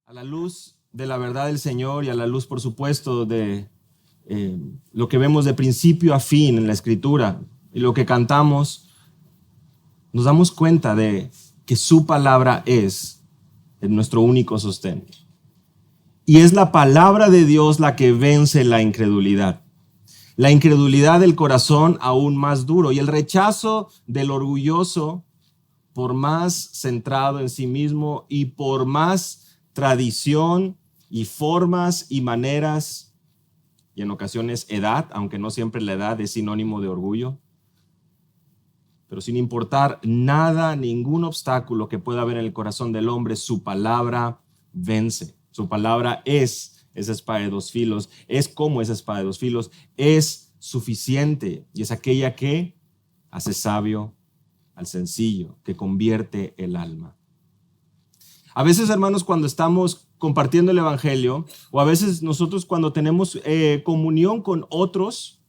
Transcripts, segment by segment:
A la luz de la verdad del Señor y a la luz, por supuesto, de lo que vemos de principio a fin en la Escritura y lo que cantamos, nos damos cuenta de que su palabra es nuestro único sostén. Y es la palabra de Dios la que vence la incredulidad del corazón aún más duro y el rechazo del orgulloso, por más centrado en sí mismo y por más tradición y formas y maneras, y en ocasiones edad, aunque no siempre la edad es sinónimo de orgullo, pero sin importar nada, ningún obstáculo que pueda haber en el corazón del hombre, su palabra vence. Su palabra es esa espada de dos filos, es como esa espada de dos filos, es suficiente y es aquella que hace sabio al sencillo, que convierte el alma. A veces, hermanos, cuando estamos compartiendo el evangelio, o a veces nosotros cuando tenemos comunión con otros,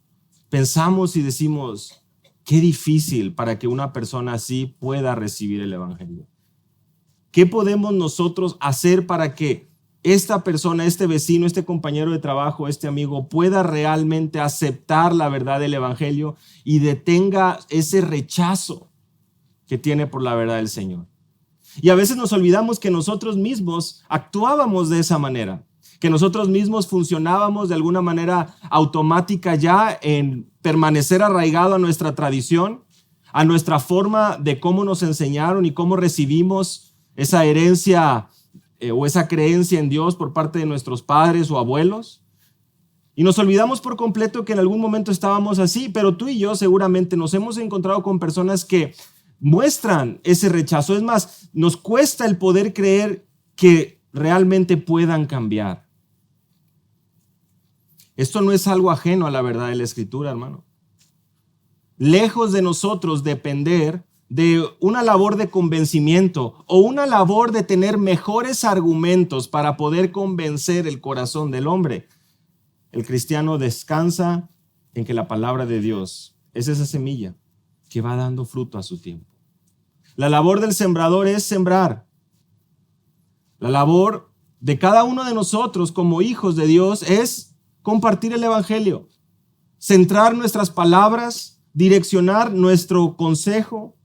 pensamos y decimos, qué difícil para que una persona así pueda recibir el evangelio. ¿Qué podemos nosotros hacer para que esta persona, este vecino, este compañero de trabajo, este amigo pueda realmente aceptar la verdad del evangelio y detenga ese rechazo que tiene por la verdad del Señor? Y a veces nos olvidamos que nosotros mismos actuábamos de esa manera, que nosotros mismos funcionábamos de alguna manera automática ya en permanecer arraigado a nuestra tradición, a nuestra forma de cómo nos enseñaron y cómo recibimos esa herencia o esa creencia en Dios por parte de nuestros padres o abuelos. Y nos olvidamos por completo que en algún momento estábamos así, pero tú y yo seguramente nos hemos encontrado con personas que muestran ese rechazo. Es más, nos cuesta el poder creer que realmente puedan cambiar. Esto no es algo ajeno a la verdad de la Escritura, hermano. Lejos de nosotros depender de una labor de convencimiento o una labor de tener mejores argumentos para poder convencer el corazón del hombre, el cristiano descansa en que la palabra de Dios es esa semilla que va dando fruto a su tiempo. La labor del sembrador es sembrar. La labor de cada uno de nosotros como hijos de Dios es compartir el evangelio, centrar nuestras palabras, direccionar nuestro consejo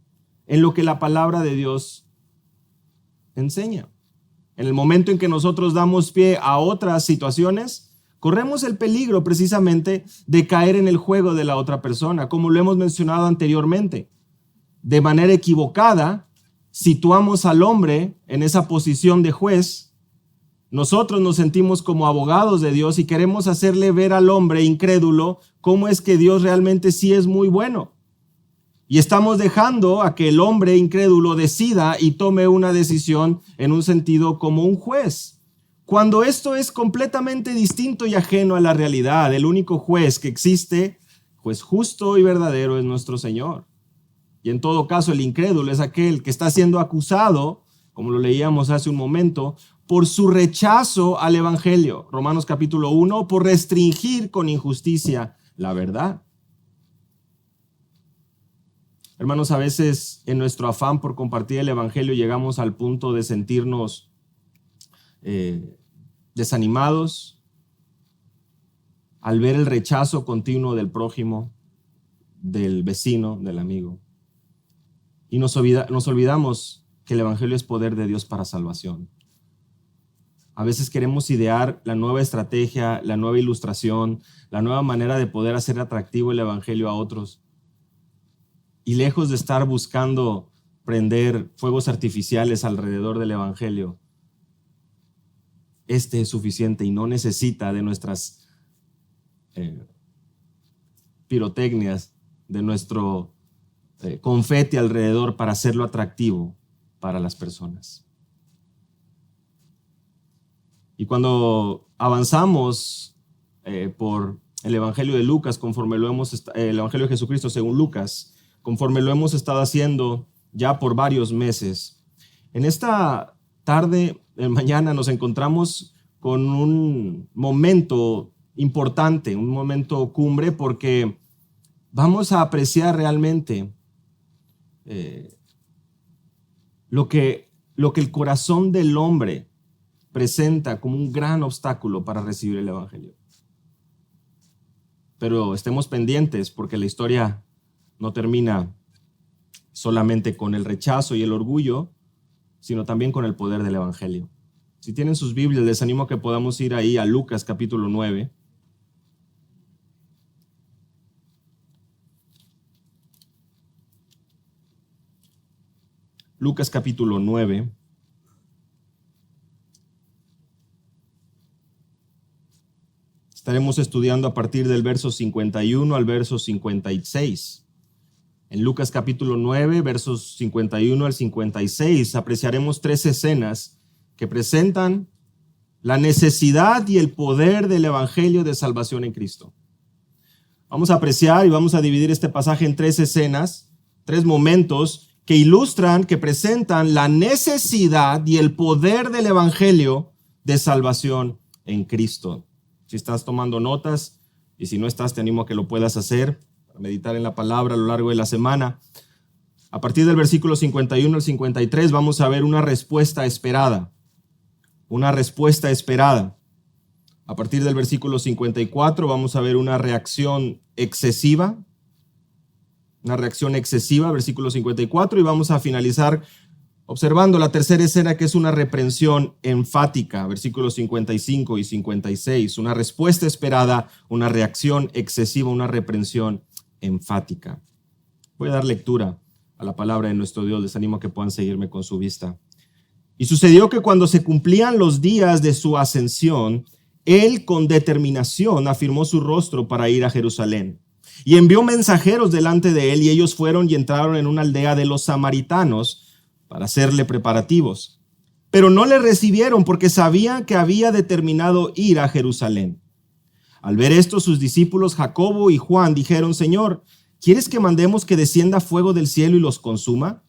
en lo que la palabra de Dios enseña. En el momento en que nosotros damos pie a otras situaciones, corremos el peligro precisamente de caer en el juego de la otra persona, como lo hemos mencionado anteriormente. De manera equivocada, situamos al hombre en esa posición de juez. Nosotros nos sentimos como abogados de Dios y queremos hacerle ver al hombre incrédulo cómo es que Dios realmente sí es muy bueno. Y estamos dejando a que el hombre incrédulo decida y tome una decisión en un sentido como un juez. Cuando esto es completamente distinto y ajeno a la realidad, el único juez que existe, juez justo y verdadero, es nuestro Señor. Y en todo caso, el incrédulo es aquel que está siendo acusado, como lo leíamos hace un momento, por su rechazo al evangelio. Romanos capítulo 1, por restringir con injusticia la verdad. Hermanos, a veces en nuestro afán por compartir el evangelio llegamos al punto de sentirnos desanimados al ver el rechazo continuo del prójimo, del vecino, del amigo. Y nos olvidamos que el evangelio es poder de Dios para salvación. A veces queremos idear la nueva estrategia, la nueva ilustración, la nueva manera de poder hacer atractivo el evangelio a otros. Y lejos de estar buscando prender fuegos artificiales alrededor del evangelio, este es suficiente y no necesita de nuestras pirotecnias, de nuestro confeti alrededor para hacerlo atractivo para las personas. Y cuando avanzamos por el Evangelio de Lucas, el Evangelio de Jesucristo según Lucas, conforme lo hemos estado haciendo ya por varios meses, en esta tarde, mañana, nos encontramos con un momento importante, un momento cumbre, porque vamos a apreciar realmente lo que el corazón del hombre presenta como un gran obstáculo para recibir el evangelio. Pero estemos pendientes porque la historia no termina solamente con el rechazo y el orgullo, sino también con el poder del evangelio. Si tienen sus Biblias, les animo a que podamos ir ahí a Lucas capítulo 9. Lucas capítulo 9. Estaremos estudiando a partir del verso 51 al verso 56. En Lucas capítulo 9, versos 51 al 56, apreciaremos 3 escenas que presentan la necesidad y el poder del evangelio de salvación en Cristo. Vamos a apreciar y vamos a dividir este pasaje en 3 escenas, 3 momentos que ilustran, que presentan la necesidad y el poder del evangelio de salvación en Cristo. Si estás tomando notas y si no estás, te animo a que lo puedas hacer para meditar en la palabra a lo largo de la semana. A partir del versículo 51 al 53 vamos a ver una respuesta esperada. Una respuesta esperada. A partir del versículo 54 vamos a ver una reacción excesiva. Una reacción excesiva, versículo 54, y vamos a finalizar observando la tercera escena, que es una reprensión enfática, versículos 55 y 56, una respuesta esperada, una reacción excesiva, una reprensión enfática. Voy a dar lectura a la palabra de nuestro Dios, les animo a que puedan seguirme con su vista. Y sucedió que cuando se cumplían los días de su ascensión, él con determinación afirmó su rostro para ir a Jerusalén. Y envió mensajeros delante de él, y ellos fueron y entraron en una aldea de los samaritanos para hacerle preparativos. Pero no le recibieron porque sabían que había determinado ir a Jerusalén. Al ver esto, sus discípulos Jacobo y Juan dijeron: Señor, ¿quieres que mandemos que descienda fuego del cielo y los consuma?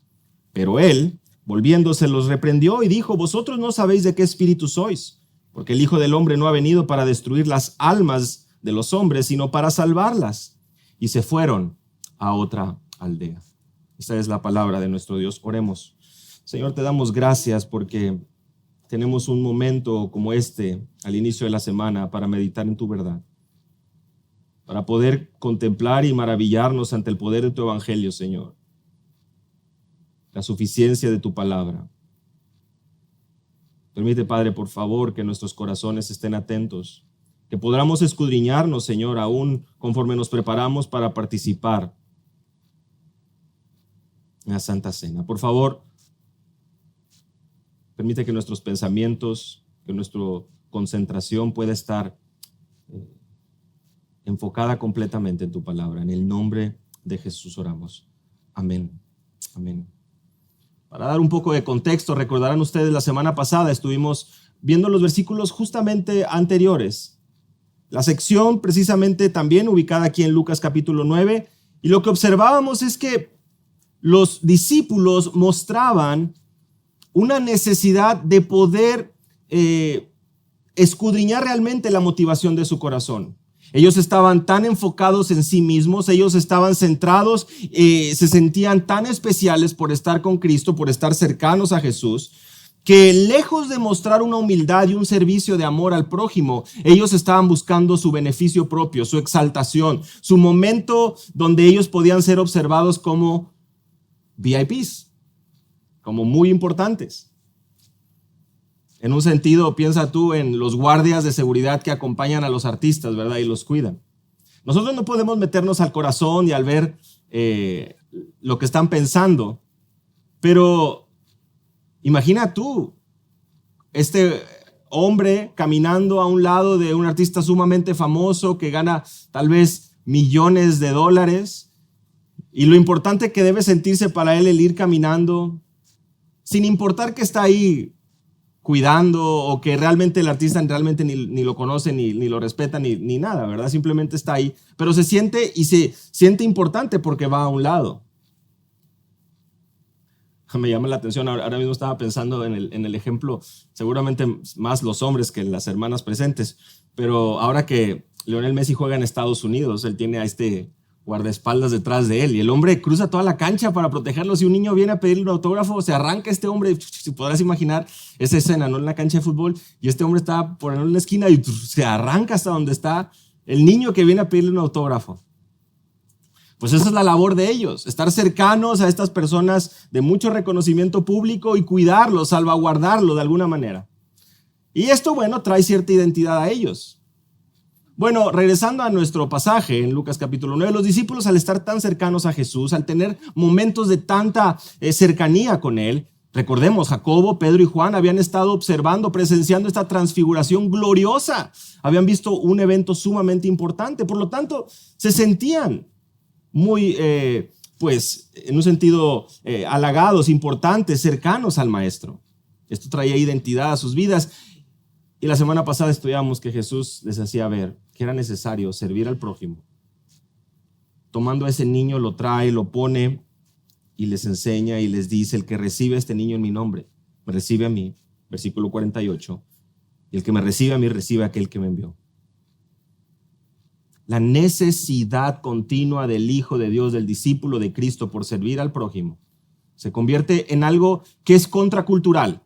Pero él, volviéndose, los reprendió y dijo: Vosotros no sabéis de qué espíritu sois, porque el Hijo del Hombre no ha venido para destruir las almas de los hombres, sino para salvarlas. Y se fueron a otra aldea. Esta es la palabra de nuestro Dios. Oremos. Señor, te damos gracias porque tenemos un momento como este al inicio de la semana para meditar en tu verdad, para poder contemplar y maravillarnos ante el poder de tu evangelio, Señor, la suficiencia de tu palabra. Permite, Padre, por favor, que nuestros corazones estén atentos, que podamos escudriñarnos, Señor, aún conforme nos preparamos para participar en la Santa Cena. Por favor, permite que nuestros pensamientos, que nuestra concentración pueda estar enfocada completamente en tu palabra. En el nombre de Jesús oramos. Amén. Amén. Para dar un poco de contexto, recordarán ustedes, la semana pasada estuvimos viendo los versículos justamente anteriores. La sección precisamente también ubicada aquí en Lucas capítulo 9. Y lo que observábamos es que los discípulos mostraban una necesidad de poder escudriñar realmente la motivación de su corazón. Ellos estaban tan enfocados en sí mismos, ellos estaban centrados, se sentían tan especiales por estar con Cristo, por estar cercanos a Jesús, que lejos de mostrar una humildad y un servicio de amor al prójimo, ellos estaban buscando su beneficio propio, su exaltación, su momento donde ellos podían ser observados como VIPs, como muy importantes. En un sentido, piensa tú en los guardias de seguridad que acompañan a los artistas, ¿verdad? Y los cuidan. Nosotros no podemos meternos al corazón y al ver lo que están pensando, pero imagina tú, este hombre caminando a un lado de un artista sumamente famoso que gana tal vez millones de dólares, y lo importante que debe sentirse para él el ir caminando, sin importar que está ahí cuidando o que realmente el artista realmente ni lo conoce, ni lo respeta, ni nada, ¿verdad? Simplemente está ahí, pero se siente importante porque va a un lado. Me llama la atención, ahora mismo estaba pensando en el ejemplo, seguramente más los hombres que las hermanas presentes, pero ahora que Lionel Messi juega en Estados Unidos, él tiene a este guardaespaldas detrás de él y el hombre cruza toda la cancha para protegerlo. Si un niño viene a pedirle un autógrafo, se arranca este hombre, si podrás imaginar esa escena, ¿no? En la cancha de fútbol, y este hombre está por en la esquina y se arranca hasta donde está el niño que viene a pedirle un autógrafo. Pues esa es la labor de ellos, estar cercanos a estas personas de mucho reconocimiento público y cuidarlo, salvaguardarlo de alguna manera. Y esto, bueno, trae cierta identidad a ellos. Bueno, regresando a nuestro pasaje en Lucas capítulo 9, los discípulos al estar tan cercanos a Jesús, al tener momentos de tanta cercanía con él, recordemos, Jacobo, Pedro y Juan habían estado observando, presenciando esta transfiguración gloriosa, habían visto un evento sumamente importante, por lo tanto, se sentían muy, pues, en un sentido, halagados, importantes, cercanos al Maestro. Esto traía identidad a sus vidas. Y la semana pasada estudiamos que Jesús les hacía ver que era necesario servir al prójimo. Tomando a ese niño, lo trae, lo pone y les enseña y les dice: el que recibe a este niño en mi nombre, me recibe a mí, versículo 48, y el que me recibe a mí, recibe a aquel que me envió. La necesidad continua del Hijo de Dios, del discípulo de Cristo, por servir al prójimo, se convierte en algo que es contracultural.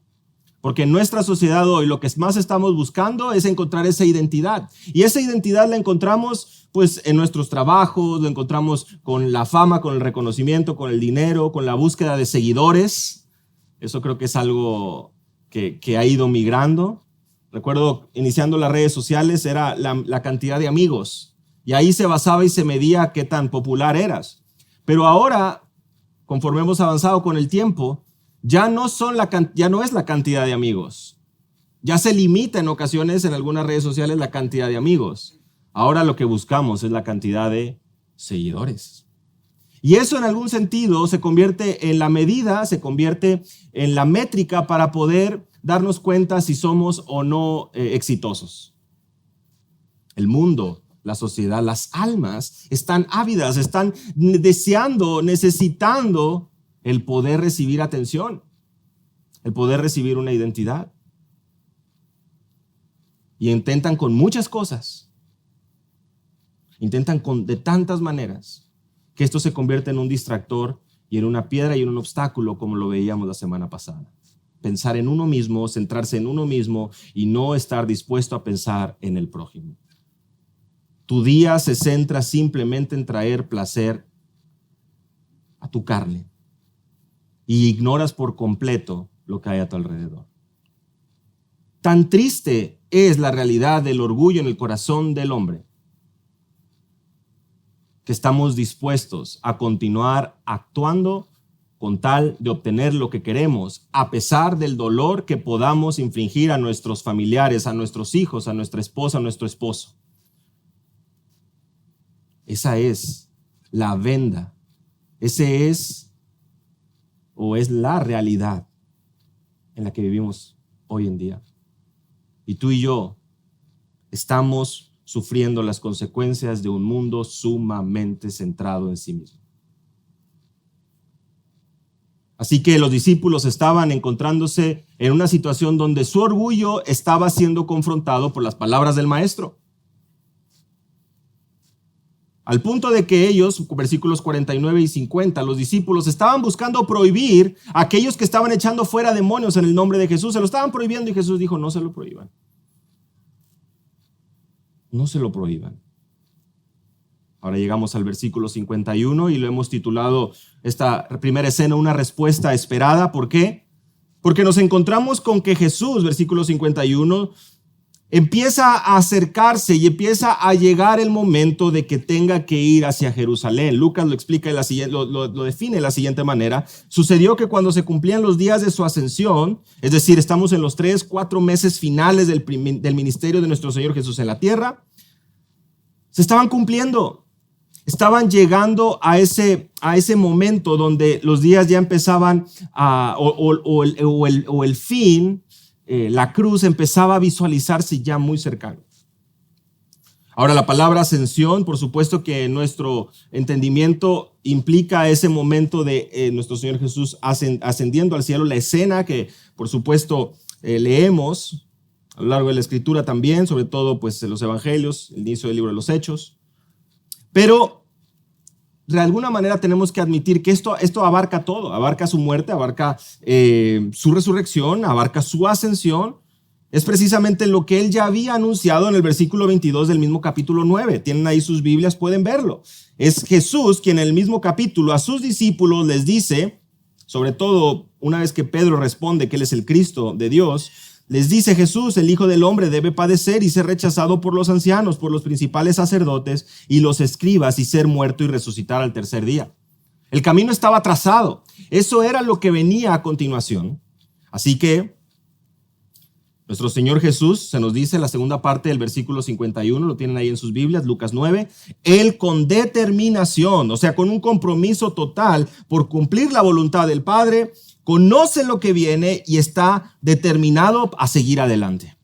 Porque en nuestra sociedad hoy lo que más estamos buscando es encontrar esa identidad. Y esa identidad la encontramos pues en nuestros trabajos, lo encontramos con la fama, con el reconocimiento, con el dinero, con la búsqueda de seguidores. Eso creo que es algo que ha ido migrando. Recuerdo, iniciando las redes sociales, era la cantidad de amigos. Y ahí se basaba y se medía qué tan popular eras. Pero ahora, conforme hemos avanzado con el tiempo, ya no es la cantidad de amigos. Ya se limita en ocasiones en algunas redes sociales la cantidad de amigos. Ahora lo que buscamos es la cantidad de seguidores. Y eso en algún sentido se convierte en la medida, se convierte en la métrica para poder darnos cuenta si somos o no exitosos. El mundo, la sociedad, las almas están ávidas, están deseando, necesitando el poder recibir atención, el poder recibir una identidad. Y intentan con muchas cosas, intentan de tantas maneras, que esto se convierte en un distractor y en una piedra y en un obstáculo, como lo veíamos la semana pasada. Pensar en uno mismo, centrarse en uno mismo y no estar dispuesto a pensar en el prójimo. Tu día se centra simplemente en traer placer a tu carne y ignoras por completo lo que hay a tu alrededor. Tan triste es la realidad del orgullo en el corazón del hombre que estamos dispuestos a continuar actuando con tal de obtener lo que queremos, a pesar del dolor que podamos infligir a nuestros familiares, a nuestros hijos, a nuestra esposa, a nuestro esposo. Esa es la venda. Ese es la realidad en la que vivimos hoy en día. Y tú y yo estamos sufriendo las consecuencias de un mundo sumamente centrado en sí mismo. Así que los discípulos estaban encontrándose en una situación donde su orgullo estaba siendo confrontado por las palabras del Maestro. Al punto de que ellos, versículos 49 y 50, los discípulos estaban buscando prohibir a aquellos que estaban echando fuera demonios en el nombre de Jesús. Se lo estaban prohibiendo y Jesús dijo: no se lo prohíban. No se lo prohíban. Ahora llegamos al versículo 51 y lo hemos titulado esta primera escena una respuesta esperada. ¿Por qué? Porque nos encontramos con que Jesús, versículo 51, empieza a acercarse y empieza a llegar el momento de que tenga que ir hacia Jerusalén. Lucas lo explica, lo define de la siguiente manera. Sucedió que cuando se cumplían los días de su ascensión, es decir, estamos en los 3-4 meses finales del ministerio de nuestro Señor Jesús en la tierra, se estaban cumpliendo. Estaban llegando a ese momento donde los días ya empezaban o el fin, la cruz empezaba a visualizarse ya muy cercano. Ahora, la palabra ascensión, por supuesto que en nuestro entendimiento implica ese momento de nuestro Señor Jesús ascendiendo al cielo, la escena que, por supuesto, leemos a lo largo de la Escritura también, sobre todo pues en los Evangelios, el inicio del libro de los Hechos. Pero de alguna manera tenemos que admitir que esto abarca todo, abarca su muerte, abarca su resurrección, abarca su ascensión. Es precisamente lo que él ya había anunciado en el versículo 22 del mismo capítulo 9. Tienen ahí sus Biblias, pueden verlo. Es Jesús quien en el mismo capítulo a sus discípulos les dice, sobre todo una vez que Pedro responde que él es el Cristo de Dios, les dice Jesús: el Hijo del Hombre debe padecer y ser rechazado por los ancianos, por los principales sacerdotes y los escribas, y ser muerto y resucitar al tercer día. El camino estaba trazado. Eso era lo que venía a continuación. Así que nuestro Señor Jesús, se nos dice en la segunda parte del versículo 51, lo tienen ahí en sus Biblias, Lucas 9, Él con determinación, o sea, con un compromiso total por cumplir la voluntad del Padre, conoce lo que viene y está determinado a seguir adelante.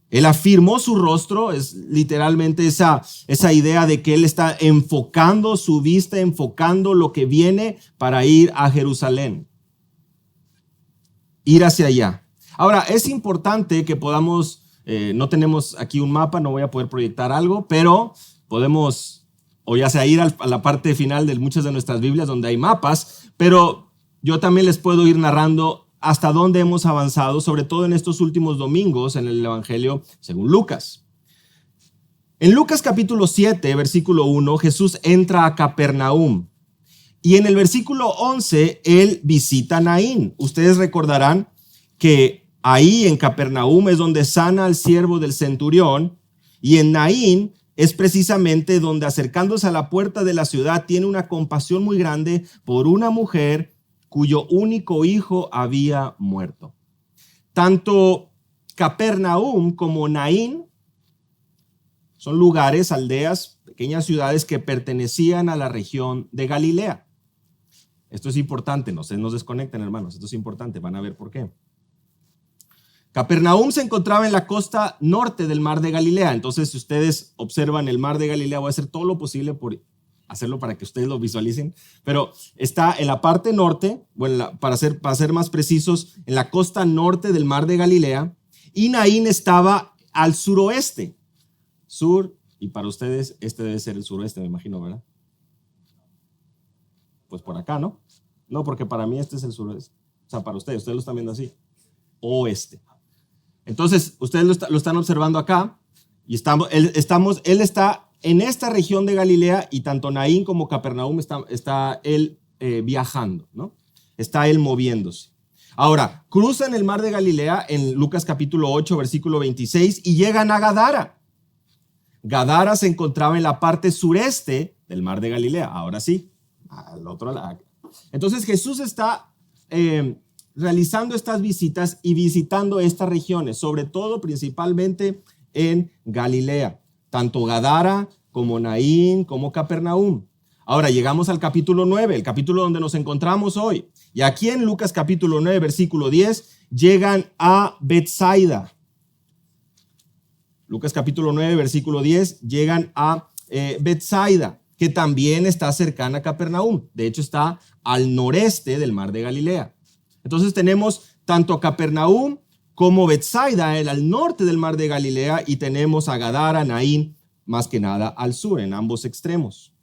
Él afirmó su rostro, es literalmente esa idea de que Él está enfocando su vista, enfocando lo que viene para ir a Jerusalén. Ir hacia allá. Ahora, es importante que podamos, no tenemos aquí un mapa, no voy a poder proyectar algo, pero podemos, o ya sea ir a la parte final de muchas de nuestras Biblias donde hay mapas, pero yo también les puedo ir narrando hasta dónde hemos avanzado, sobre todo en estos últimos domingos en el Evangelio según Lucas. En Lucas capítulo 7, versículo 1, Jesús entra a Capernaum. Y en el versículo 11, él visita a Naín. Ustedes recordarán que ahí en Capernaum es donde sana al siervo del centurión, y en Naín es precisamente donde, acercándose a la puerta de la ciudad, tiene una compasión muy grande por una mujer cuyo único hijo había muerto. Tanto Capernaum como Naín son lugares, aldeas, pequeñas ciudades que pertenecían a la región de Galilea. Esto es importante, no se nos desconecten, hermanos, esto es importante, van a ver por qué. Capernaum se encontraba en la costa norte del mar de Galilea. Entonces, si ustedes observan el mar de Galilea, voy a hacer todo lo posible por hacerlo para que ustedes lo visualicen, pero está en la parte norte, bueno, para ser más precisos, en la costa norte del mar de Galilea, y Naín estaba al suroeste. Sur, y para ustedes este debe ser el suroeste, me imagino, ¿verdad? Pues por acá, ¿no? No, porque para mí este es el suroeste. O sea, para ustedes lo están viendo así. Oeste. Entonces, ustedes lo están observando acá, y él está en esta región de Galilea, y tanto Naín como Capernaum está él viajando, ¿no? Está él moviéndose. Ahora, cruzan el mar de Galilea en Lucas capítulo 8, versículo 26, y llegan a Gadara. Gadara se encontraba en la parte sureste del mar de Galilea. Ahora sí, al otro lado. Entonces Jesús está realizando estas visitas y visitando estas regiones, sobre todo principalmente en Galilea, tanto Gadara como Naín como Capernaum. Ahora llegamos al capítulo 9, el capítulo donde nos encontramos hoy. Y aquí en Lucas capítulo 9, versículo 10, llegan a Betsaida. Lucas capítulo 9, versículo 10, llegan a Betsaida, que también está cercana a Capernaum. De hecho, está al noreste del mar de Galilea. Entonces tenemos tanto a Capernaum como Betsaida al norte del mar de Galilea, y tenemos a Gadara, Naín, más que nada al sur, en ambos extremos.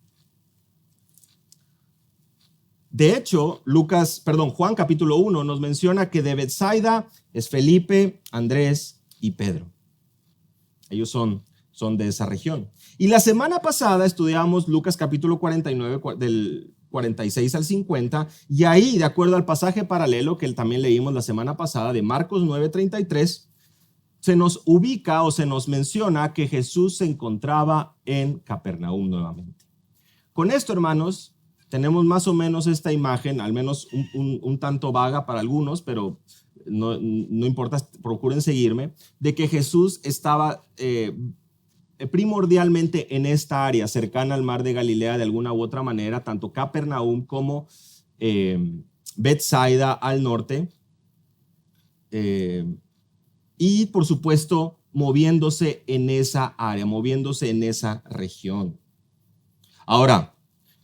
De hecho, Juan capítulo 1 nos menciona que de Betsaida es Felipe, Andrés y Pedro. Ellos son de esa región. Y la semana pasada estudiamos Lucas capítulo 49, del 46 al 50, y ahí, de acuerdo al pasaje paralelo que también leímos la semana pasada de Marcos 9:33, se nos ubica o se nos menciona que Jesús se encontraba en Capernaum nuevamente. Con esto, hermanos, tenemos más o menos esta imagen, al menos un tanto vaga para algunos, pero no importa, procuren seguirme, de que Jesús estaba primordialmente en esta área cercana al mar de Galilea de alguna u otra manera, tanto Capernaum como Betsaida al norte, y por supuesto moviéndose en esa área, moviéndose en esa región. Ahora,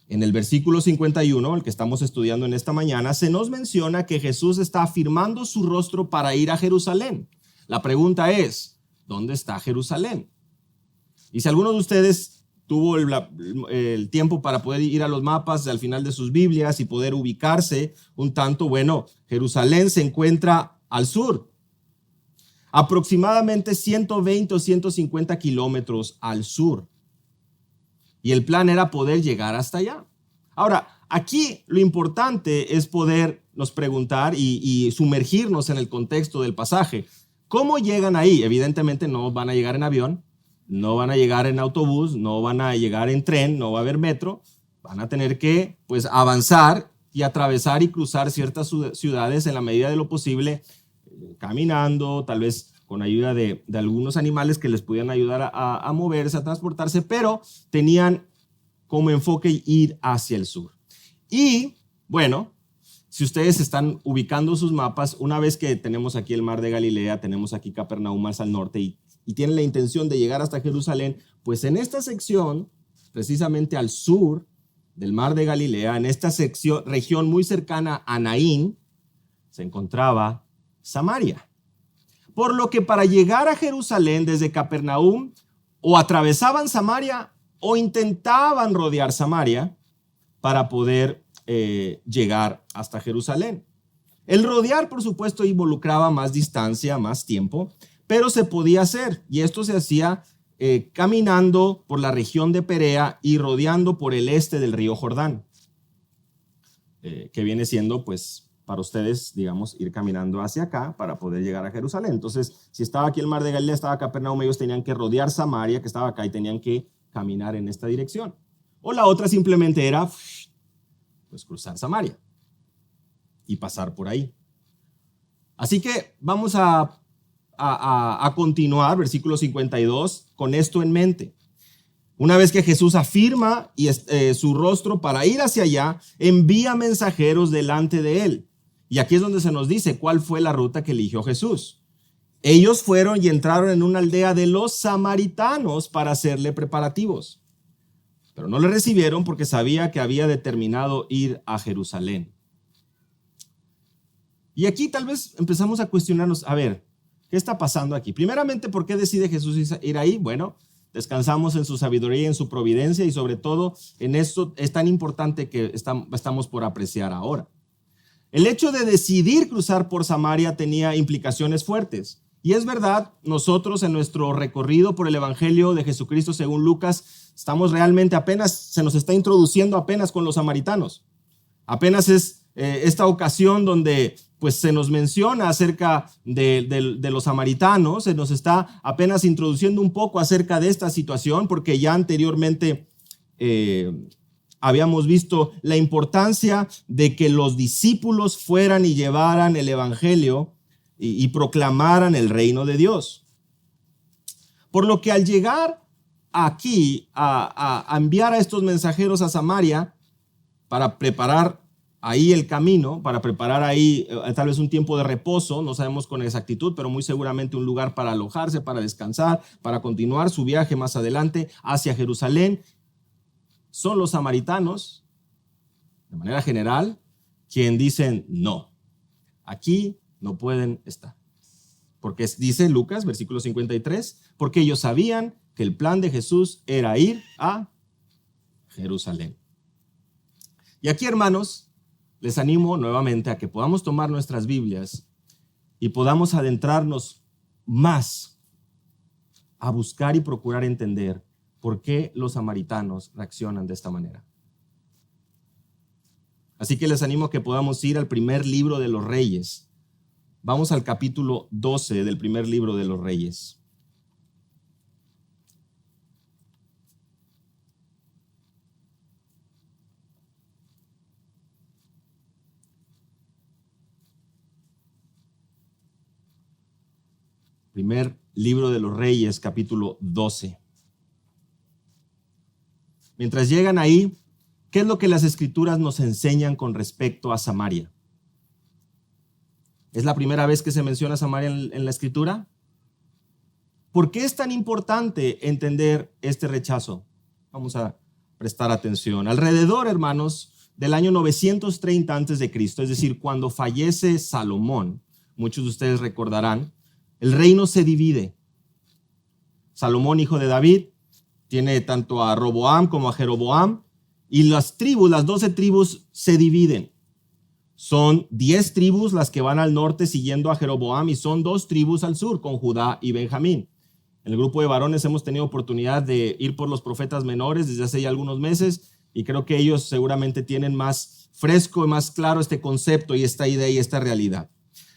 en el versículo 51, el que estamos estudiando en esta mañana, se nos menciona que Jesús está afirmando su rostro para ir a Jerusalén. La pregunta es, ¿dónde está Jerusalén? Y si alguno de ustedes tuvo el tiempo para poder ir a los mapas al final de sus Biblias y poder ubicarse un tanto, bueno, Jerusalén se encuentra al sur, aproximadamente 120 o 150 kilómetros al sur. Y el plan era poder llegar hasta allá. Ahora, aquí lo importante es podernos preguntar y sumergirnos en el contexto del pasaje. ¿Cómo llegan ahí? Evidentemente no van a llegar en avión, no van a llegar en autobús, no van a llegar en tren, no va a haber metro. Van a tener que, pues, avanzar y atravesar y cruzar ciertas ciudades en la medida de lo posible, caminando, tal vez con ayuda de algunos animales que les pudieran ayudar a moverse, a transportarse, pero tenían como enfoque ir hacia el sur. Y bueno, si ustedes están ubicando sus mapas, una vez que tenemos aquí el mar de Galilea, tenemos aquí Capernaum más al norte y tienen la intención de llegar hasta Jerusalén, pues en esta sección, precisamente al sur del mar de Galilea, en esta región muy cercana a Naín, se encontraba Samaria. Por lo que para llegar a Jerusalén desde Capernaum, o atravesaban Samaria o intentaban rodear Samaria para poder llegar hasta Jerusalén. El rodear, por supuesto, involucraba más distancia, más tiempo, pero se podía hacer, y esto se hacía caminando por la región de Perea y rodeando por el este del río Jordán, que viene siendo, pues, para ustedes, digamos, ir caminando hacia acá para poder llegar a Jerusalén. Entonces, si estaba aquí el mar de Galilea, estaba Capernaum, ellos tenían que rodear Samaria, que estaba acá, y tenían que caminar en esta dirección. O la otra simplemente era, pues, cruzar Samaria y pasar por ahí. Así que vamos a continuar, versículo 52, con esto en mente. Una vez que Jesús afirma su rostro para ir hacia allá, envía mensajeros delante de él. Y aquí es donde se nos dice cuál fue la ruta que eligió Jesús. Ellos fueron y entraron en una aldea de los samaritanos para hacerle preparativos. Pero no le recibieron porque sabía que había determinado ir a Jerusalén. Y aquí tal vez empezamos a cuestionarnos, a ver, ¿qué está pasando aquí? Primeramente, ¿por qué decide Jesús ir ahí? Bueno, descansamos en su sabiduría y en su providencia, y sobre todo en esto es tan importante que estamos por apreciar ahora. El hecho de decidir cruzar por Samaria tenía implicaciones fuertes. Y es verdad, nosotros en nuestro recorrido por el Evangelio de Jesucristo según Lucas, estamos realmente se nos está introduciendo apenas con los samaritanos. Apenas es esta ocasión donde pues se nos menciona acerca de los samaritanos, se nos está apenas introduciendo un poco acerca de esta situación, porque ya anteriormente habíamos visto la importancia de que los discípulos fueran y llevaran el evangelio y proclamaran el reino de Dios. Por lo que al llegar aquí a enviar a estos mensajeros a Samaria para preparar ahí el camino, para preparar ahí tal vez un tiempo de reposo, no sabemos con exactitud, pero muy seguramente un lugar para alojarse, para descansar, para continuar su viaje más adelante hacia Jerusalén, son los samaritanos, de manera general, quien dicen no, aquí no pueden estar. Porque dice Lucas, versículo 53, porque ellos sabían que el plan de Jesús era ir a Jerusalén. Y aquí, hermanos, les animo nuevamente a que podamos tomar nuestras Biblias y podamos adentrarnos más a buscar y procurar entender por qué los samaritanos reaccionan de esta manera. Así que les animo a que podamos ir al primer libro de los Reyes. Vamos al capítulo 12 del primer libro de los Reyes. Primer libro de los Reyes, capítulo 12. Mientras llegan ahí, ¿qué es lo que las Escrituras nos enseñan con respecto a Samaria? ¿Es la primera vez que se menciona Samaria en la Escritura? ¿Por qué es tan importante entender este rechazo? Vamos a prestar atención. Alrededor, hermanos, del año 930 a.C., es decir, cuando fallece Salomón, muchos de ustedes recordarán, el reino se divide. Salomón, hijo de David, tiene tanto a Roboam como a Jeroboam, y las 12 tribus se dividen. Son 10 tribus las que van al norte siguiendo a Jeroboam y son 2 tribus al sur con Judá y Benjamín. En el grupo de varones hemos tenido oportunidad de ir por los profetas menores desde hace ya algunos meses y creo que ellos seguramente tienen más fresco y más claro este concepto y esta idea y esta realidad.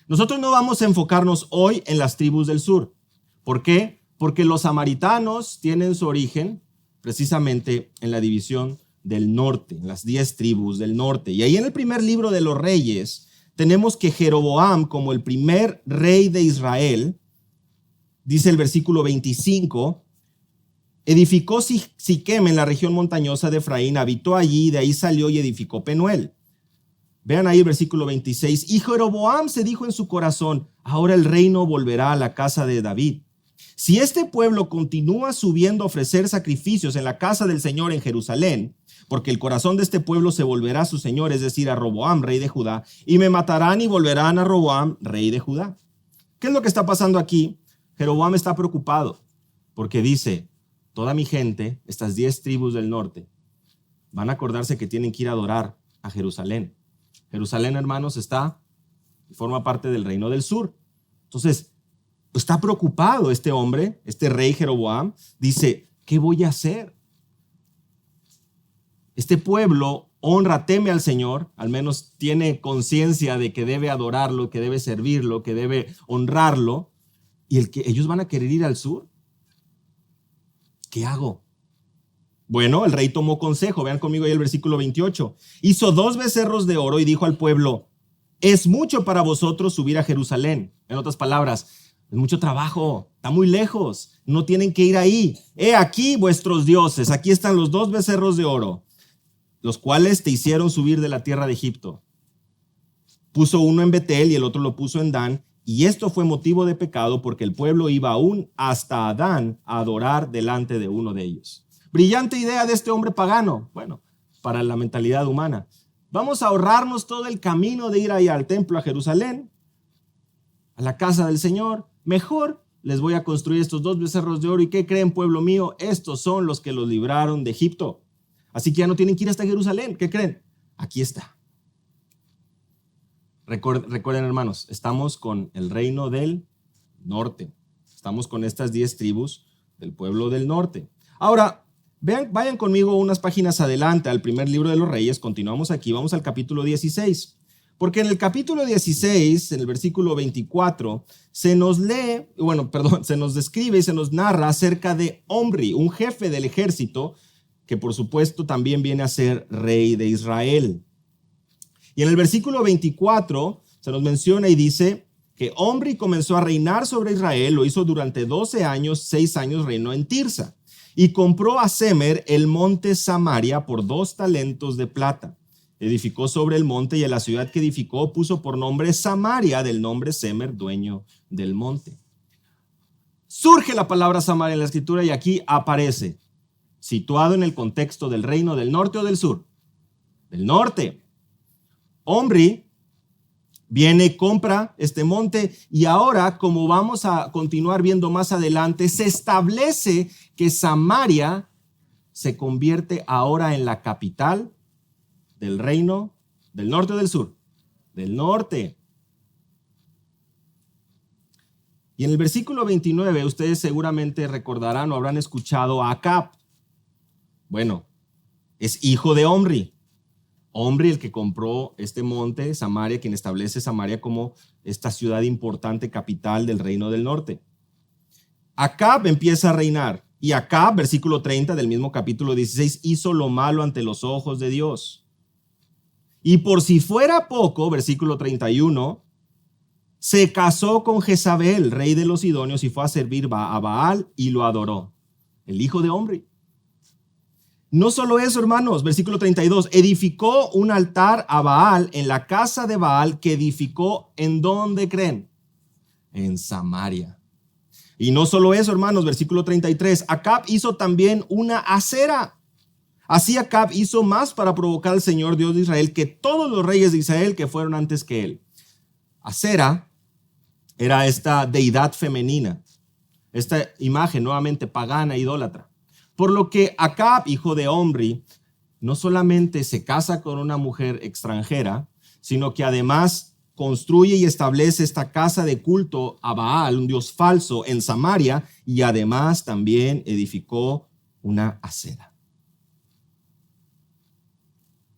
Nosotros no vamos a enfocarnos hoy en las tribus del sur. ¿Por qué? Porque los samaritanos tienen su origen precisamente en la división del norte, en las 10 tribus del norte. Y ahí en el primer libro de los Reyes tenemos que Jeroboam, como el primer rey de Israel, dice el versículo 25, edificó Siquem en la región montañosa de Efraín, habitó allí, de ahí salió y edificó Penuel. Vean ahí el versículo 26. Y Jeroboam se dijo en su corazón, ahora el reino volverá a la casa de David. Si este pueblo continúa subiendo a ofrecer sacrificios en la casa del Señor en Jerusalén, porque el corazón de este pueblo se volverá a su Señor, es decir, a Roboam, rey de Judá, y me matarán y volverán a Roboam, rey de Judá. ¿Qué es lo que está pasando aquí? Jeroboam está preocupado porque dice, toda mi gente, estas 10 tribus del norte, van a acordarse que tienen que ir a adorar a Jerusalén. Jerusalén, hermanos, forma parte del reino del sur. Entonces, está preocupado este hombre, este rey Jeroboam, dice, ¿qué voy a hacer? Este pueblo honra, teme al Señor, al menos tiene conciencia de que debe adorarlo, que debe servirlo, que debe honrarlo, y ellos van a querer ir al sur. ¿Qué hago? Bueno, el rey tomó consejo. Vean conmigo ahí el versículo 28. Hizo 2 becerros de oro y dijo al pueblo, es mucho para vosotros subir a Jerusalén. En otras palabras, es mucho trabajo, está muy lejos, no tienen que ir ahí. He aquí vuestros dioses, aquí están los 2 becerros de oro, los cuales te hicieron subir de la tierra de Egipto. Puso uno en Betel y el otro lo puso en Dan, y esto fue motivo de pecado porque el pueblo iba aún hasta Dan a adorar delante de uno de ellos. Brillante idea de este hombre pagano. Bueno, para la mentalidad humana. Vamos a ahorrarnos todo el camino de ir allá al templo a Jerusalén, a la casa del Señor. Mejor les voy a construir estos 2 becerros de oro. ¿Y qué creen, pueblo mío? Estos son los que los libraron de Egipto. Así que ya no tienen que ir hasta Jerusalén. ¿Qué creen? Aquí está. Recuerden, hermanos, estamos con el reino del norte. Estamos con estas 10 tribus del pueblo del norte. Ahora, vayan conmigo unas páginas adelante al primer libro de los Reyes. Continuamos aquí, vamos al capítulo 16. Porque en el capítulo 16, en el versículo 24, se nos describe y se nos narra acerca de Omri, un jefe del ejército que por supuesto también viene a ser rey de Israel. Y en el versículo 24 se nos menciona y dice que Omri comenzó a reinar sobre Israel, lo hizo durante 12 años, 6 años reinó en Tirsa. Y compró a Semer el monte Samaria por 2 talentos de plata. Edificó sobre el monte y a la ciudad que edificó puso por nombre Samaria, del nombre Semer, dueño del monte. Surge la palabra Samaria en la escritura y aquí aparece, situado en el contexto del reino del norte o del sur. Del norte. Omri viene, compra este monte y ahora, como vamos a continuar viendo más adelante, se establece que Samaria se convierte ahora en la capital del reino del norte o del sur. Del norte. Y en el versículo 29, ustedes seguramente recordarán o habrán escuchado a Acab. Bueno, es hijo de Omri. Omri, el que compró este monte, Samaria, quien establece Samaria como esta ciudad importante, capital del reino del norte. Acab empieza a reinar. Y Acab, versículo 30 del mismo capítulo 16, hizo lo malo ante los ojos de Dios. Y por si fuera poco, versículo 31, se casó con Jezabel, rey de los sidonios, y fue a servir a Baal y lo adoró. El hijo de Omri. No solo eso, hermanos, versículo 32, edificó un altar a Baal en la casa de Baal que edificó, ¿en dónde creen? En Samaria. Y no solo eso, hermanos, versículo 33, Acab hizo también una acera. Así Acab hizo más para provocar al Señor Dios de Israel que todos los reyes de Israel que fueron antes que él. Acera era esta deidad femenina, esta imagen nuevamente pagana, idólatra. Por lo que Acab, hijo de Omri, no solamente se casa con una mujer extranjera, sino que además construye y establece esta casa de culto a Baal, un dios falso, en Samaria, y además también edificó una acera.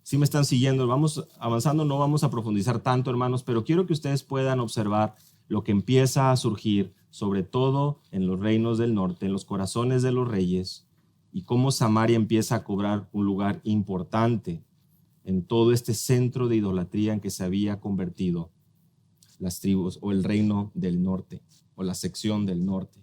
Si me están siguiendo, vamos avanzando, no vamos a profundizar tanto, hermanos, pero quiero que ustedes puedan observar lo que empieza a surgir, sobre todo en los reinos del norte, en los corazones de los reyes, y cómo Samaria empieza a cobrar un lugar importante en todo este centro de idolatría en que se había convertido las tribus o el reino del norte o la sección del norte.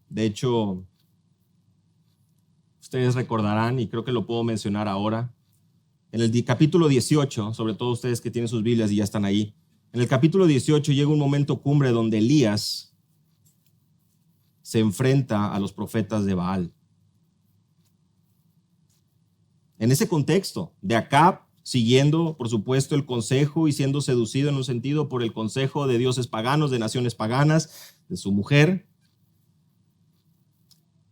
De hecho, ustedes recordarán, y creo que lo puedo mencionar ahora, en el capítulo 18, sobre todo ustedes que tienen sus Biblias y ya están ahí, en el capítulo 18 llega un momento cumbre donde Elías se enfrenta a los profetas de Baal. En ese contexto de Acab, siguiendo, por supuesto, el consejo y siendo seducido en un sentido por el consejo de dioses paganos, de naciones paganas, de su mujer,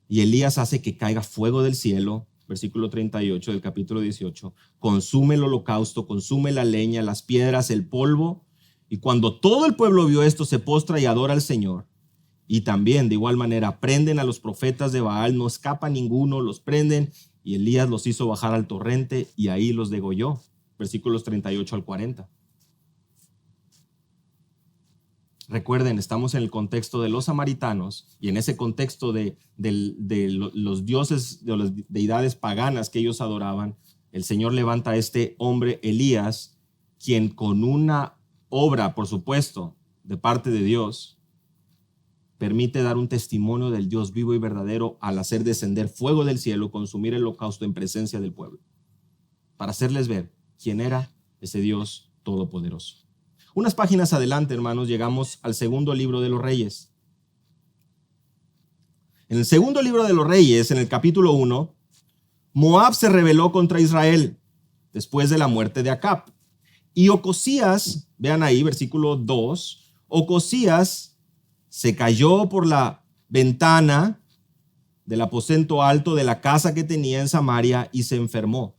y Elías hace que caiga fuego del cielo, versículo 38 del capítulo 18, consume el holocausto, consume la leña, las piedras, el polvo, y cuando todo el pueblo vio esto, se postra y adora al Señor. Y también, de igual manera, prenden a los profetas de Baal, no escapa ninguno, los prenden, y Elías los hizo bajar al torrente, y ahí los degolló. Versículos 38 al 40. Recuerden, estamos en el contexto de los samaritanos, y en ese contexto de los dioses, de las deidades paganas que ellos adoraban, el Señor levanta a este hombre, Elías, quien con una obra, por supuesto, de parte de Dios, permite dar un testimonio del Dios vivo y verdadero al hacer descender fuego del cielo, consumir el holocausto en presencia del pueblo, para hacerles ver quién era ese Dios todopoderoso. Unas páginas adelante, hermanos, llegamos al segundo libro de los Reyes. En el segundo libro de los Reyes, en el capítulo 1, Moab se rebeló contra Israel después de la muerte de Acab. Y Ocosías, vean ahí, versículo 2, Ocosías se cayó por la ventana del aposento alto de la casa que tenía en Samaria y se enfermó.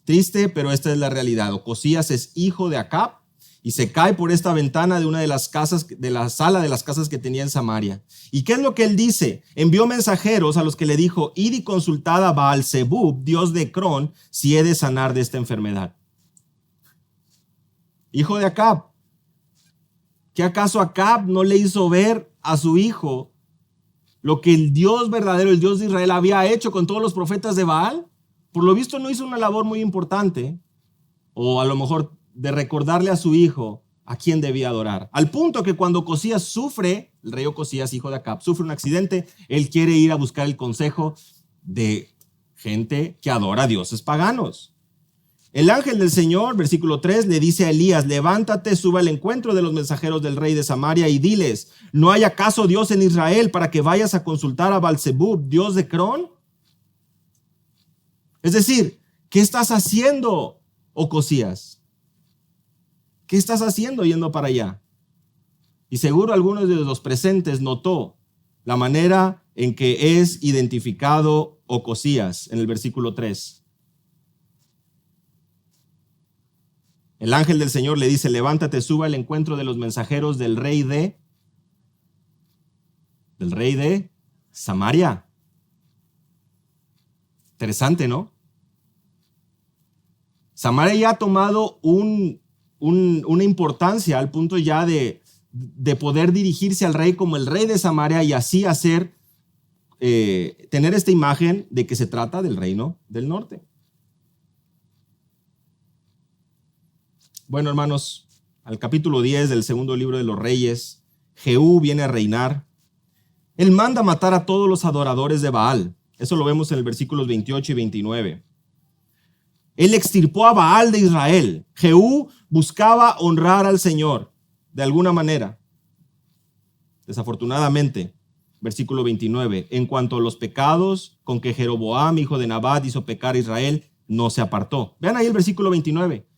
Triste, pero esta es la realidad. Ocosías es hijo de Acab y se cae por esta ventana de una de las casas, de la sala de las casas que tenía en Samaria. ¿Y qué es lo que él dice? Envió mensajeros a los que le dijo: id y consultad a Baal-Zebub, dios de Ecrón, si he de sanar de esta enfermedad. Hijo de Acab. ¿Qué acaso Acab no le hizo ver a su hijo lo que el Dios verdadero, el Dios de Israel, había hecho con todos los profetas de Baal? Por lo visto no hizo una labor muy importante, o a lo mejor de recordarle a su hijo a quién debía adorar. Al punto que cuando Ocosías sufre, el rey Ocosías, hijo de Acab, sufre un accidente, él quiere ir a buscar el consejo de gente que adora a dioses paganos. El ángel del Señor, versículo 3, le dice a Elías: levántate, sube al encuentro de los mensajeros del rey de Samaria y diles: ¿no hay acaso Dios en Israel para que vayas a consultar a Baal-Zebub, dios de Ecrón? Es decir, ¿qué estás haciendo, Ocosías? ¿Qué estás haciendo yendo para allá? Y seguro algunos de los presentes notó la manera en que es identificado Ocosías en el versículo 3. El ángel del Señor le dice: levántate, suba al encuentro de los mensajeros del rey de Samaria. Interesante, ¿no? Samaria ya ha tomado una importancia al punto ya de poder dirigirse al rey como el rey de Samaria y así hacer, tener esta imagen de que se trata del reino del norte. Bueno, hermanos, al capítulo 10 del segundo libro de los Reyes, Jehú viene a reinar. Él manda matar a todos los adoradores de Baal. Eso lo vemos en el versículos 28 y 29. Él extirpó a Baal de Israel. Jehú buscaba honrar al Señor de alguna manera. Desafortunadamente, versículo 29, en cuanto a los pecados con que Jeroboam, hijo de Nabat, hizo pecar a Israel, no se apartó. Vean ahí el versículo 29.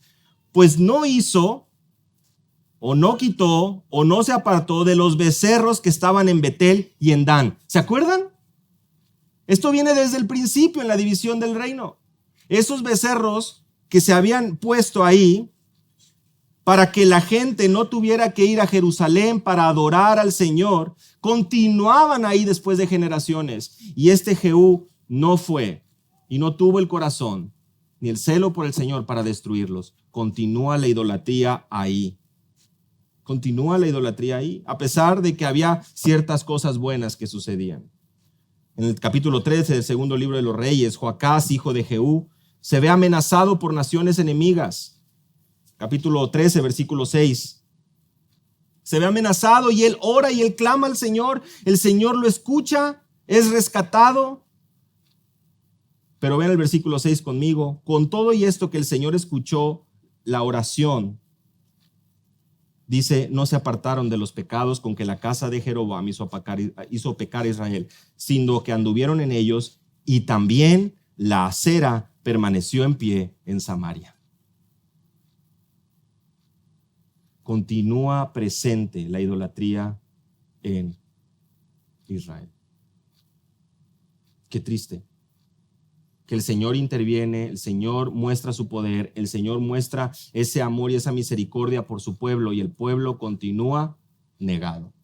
pues no hizo, o no quitó, o no se apartó de los becerros que estaban en Betel y en Dan. ¿Se acuerdan? Esto viene desde el principio en la división del reino. Esos becerros que se habían puesto ahí para que la gente no tuviera que ir a Jerusalén para adorar al Señor, continuaban ahí después de generaciones. Y este Jehú no fue y no tuvo el corazón ni el celo por el Señor para destruirlos. Continúa la idolatría ahí. Continúa la idolatría ahí, a pesar de que había ciertas cosas buenas que sucedían. En el capítulo 13 del segundo libro de los Reyes, Joacás, hijo de Jehú, se ve amenazado por naciones enemigas. Capítulo 13, versículo 6. Se ve amenazado y él ora y él clama al Señor. El Señor lo escucha, es rescatado. Pero ven el versículo 6 conmigo. Con todo y esto que el Señor escuchó la oración, dice, no se apartaron de los pecados con que la casa de Jeroboam hizo pecar a Israel, sino que anduvieron en ellos, y también la acera permaneció en pie en Samaria. Continúa presente la idolatría en Israel. Qué triste. Que el Señor interviene, el Señor muestra su poder, el Señor muestra ese amor y esa misericordia por su pueblo, y el pueblo continúa negado.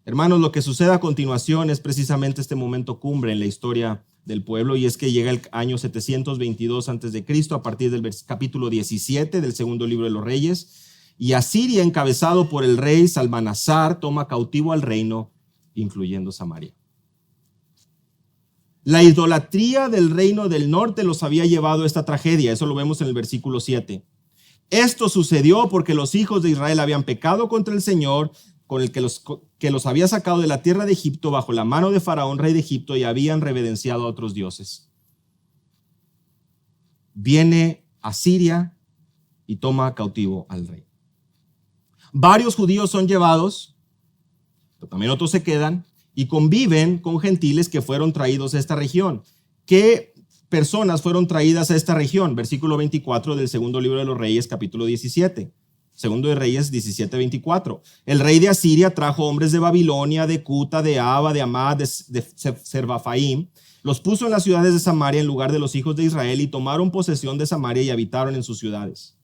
Hermanos, lo que sucede a continuación es precisamente este momento cumbre en la historia del pueblo, y es que llega el año 722 a.C., a partir del capítulo 17 del segundo libro de los Reyes, y Asiria, encabezado por el rey Salmanasar, toma cautivo al reino, incluyendo Samaria. La idolatría del reino del norte los había llevado a esta tragedia. Eso lo vemos en el versículo 7. Esto sucedió porque los hijos de Israel habían pecado contra el Señor, con el que los había sacado de la tierra de Egipto bajo la mano de Faraón, rey de Egipto, y habían reverenciado a otros dioses. Viene Asiria y toma cautivo al rey. Varios judíos son llevados, pero también otros se quedan y conviven con gentiles que fueron traídos a esta región. ¿Qué personas fueron traídas a esta región? Versículo 24 del segundo libro de los Reyes, capítulo 17. Segundo de Reyes 17:24. El rey de Asiria trajo hombres de Babilonia, de Cuta, de Aba, de Amad, de Serbafaim. Los puso en las ciudades de Samaria en lugar de los hijos de Israel, y tomaron posesión de Samaria y habitaron en sus ciudades.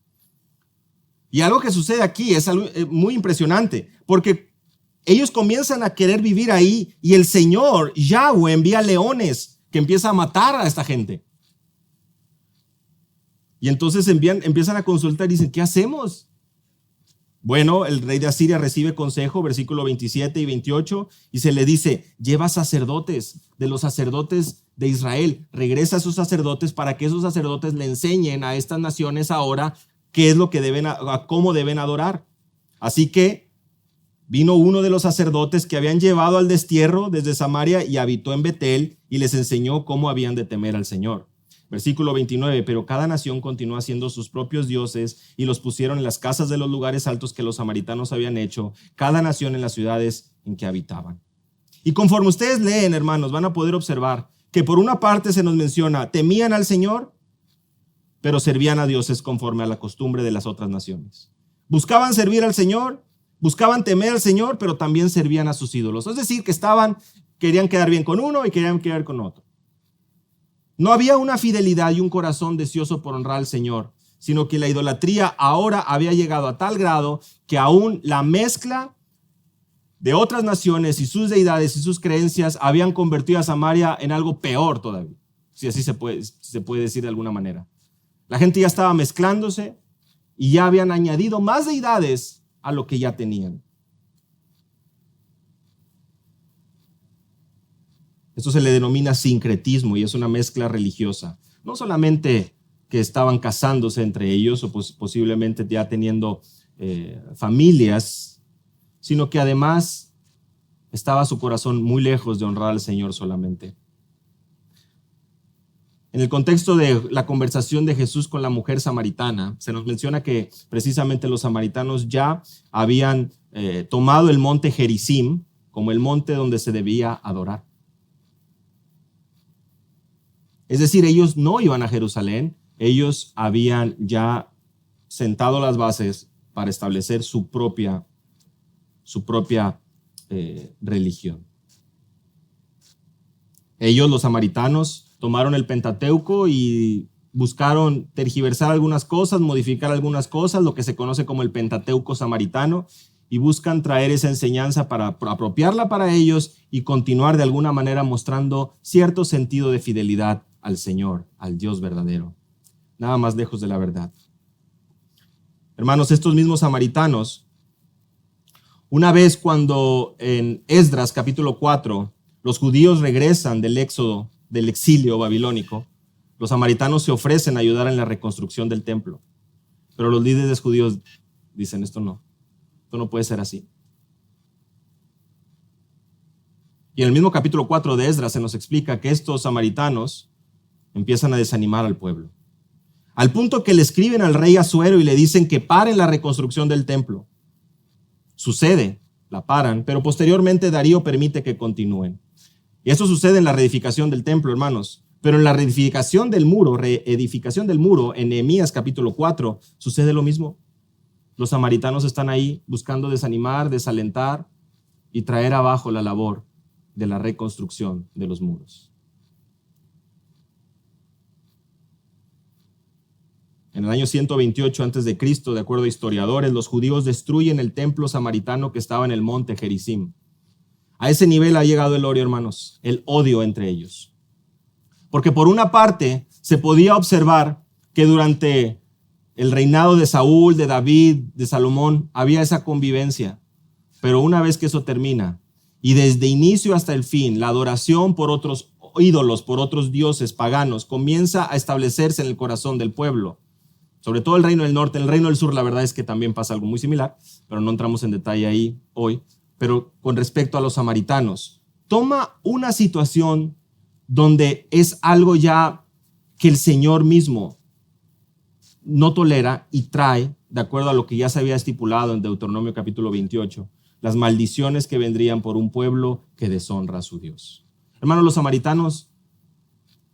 Y algo que sucede aquí es algo muy impresionante, porque ellos comienzan a querer vivir ahí, y el Señor, Yahweh, envía leones que empiezan a matar a esta gente. Y entonces empiezan a consultar y dicen, ¿qué hacemos? Bueno, el rey de Asiria recibe consejo, versículo 27 y 28, y se le dice, lleva sacerdotes de los sacerdotes de Israel, regresa a esos sacerdotes para que esos sacerdotes le enseñen a estas naciones ahora qué es lo que cómo deben adorar. Así que vino uno de los sacerdotes que habían llevado al destierro desde Samaria y habitó en Betel, y les enseñó cómo habían de temer al Señor. Versículo 29, pero cada nación continuó haciendo sus propios dioses y los pusieron en las casas de los lugares altos que los samaritanos habían hecho, cada nación en las ciudades en que habitaban. Y conforme ustedes leen, hermanos, van a poder observar que por una parte se nos menciona, temían al Señor, pero servían a dioses conforme a la costumbre de las otras naciones. Buscaban servir al Señor, buscaban temer al Señor, pero también servían a sus ídolos. Es decir, que querían quedar bien con uno y querían quedar con otro. No había una fidelidad y un corazón deseoso por honrar al Señor, sino que la idolatría ahora había llegado a tal grado que aún la mezcla de otras naciones y sus deidades y sus creencias habían convertido a Samaria en algo peor todavía, si así se puede decir de alguna manera. La gente ya estaba mezclándose y ya habían añadido más deidades a lo que ya tenían. Esto se le denomina sincretismo y es una mezcla religiosa. No solamente que estaban casándose entre ellos o posiblemente ya teniendo familias, sino que además estaba su corazón muy lejos de honrar al Señor solamente. En el contexto de la conversación de Jesús con la mujer samaritana, se nos menciona que precisamente los samaritanos ya habían tomado el monte Gerizim como el monte donde se debía adorar. Es decir, ellos no iban a Jerusalén, ellos habían ya sentado las bases para establecer su propia religión. Ellos, los samaritanos, tomaron el Pentateuco y buscaron tergiversar algunas cosas, modificar algunas cosas, lo que se conoce como el Pentateuco samaritano, y buscan traer esa enseñanza para apropiarla para ellos y continuar de alguna manera mostrando cierto sentido de fidelidad al Señor, al Dios verdadero. Nada más lejos de la verdad. Hermanos, estos mismos samaritanos, una vez cuando en Esdras capítulo 4, los judíos regresan del éxodo, del exilio babilónico, los samaritanos se ofrecen a ayudar en la reconstrucción del templo. Pero los líderes judíos dicen, esto no puede ser así. Y en el mismo capítulo 4 de Esdras se nos explica que estos samaritanos empiezan a desanimar al pueblo. Al punto que le escriben al rey Asuero y le dicen que paren la reconstrucción del templo. Sucede, la paran, pero posteriormente Darío permite que continúen. Y eso sucede en la reedificación del templo, hermanos. Pero en la reedificación del muro, en Nehemías capítulo 4, sucede lo mismo. Los samaritanos están ahí buscando desanimar, desalentar y traer abajo la labor de la reconstrucción de los muros. En el año 128 a.C., de acuerdo a historiadores, los judíos destruyen el templo samaritano que estaba en el monte Gerizim. A ese nivel ha llegado el odio, hermanos, el odio entre ellos. Porque por una parte se podía observar que durante el reinado de Saúl, de David, de Salomón, había esa convivencia. Pero una vez que eso termina, y desde inicio hasta el fin, la adoración por otros ídolos, por otros dioses paganos, comienza a establecerse en el corazón del pueblo. Sobre todo el reino del norte. En el reino del sur, la verdad es que también pasa algo muy similar, pero no entramos en detalle ahí hoy. Pero con respecto a los samaritanos, toma una situación donde es algo ya que el Señor mismo no tolera y trae, de acuerdo a lo que ya se había estipulado en Deuteronomio capítulo 28, las maldiciones que vendrían por un pueblo que deshonra a su Dios. Hermanos, los samaritanos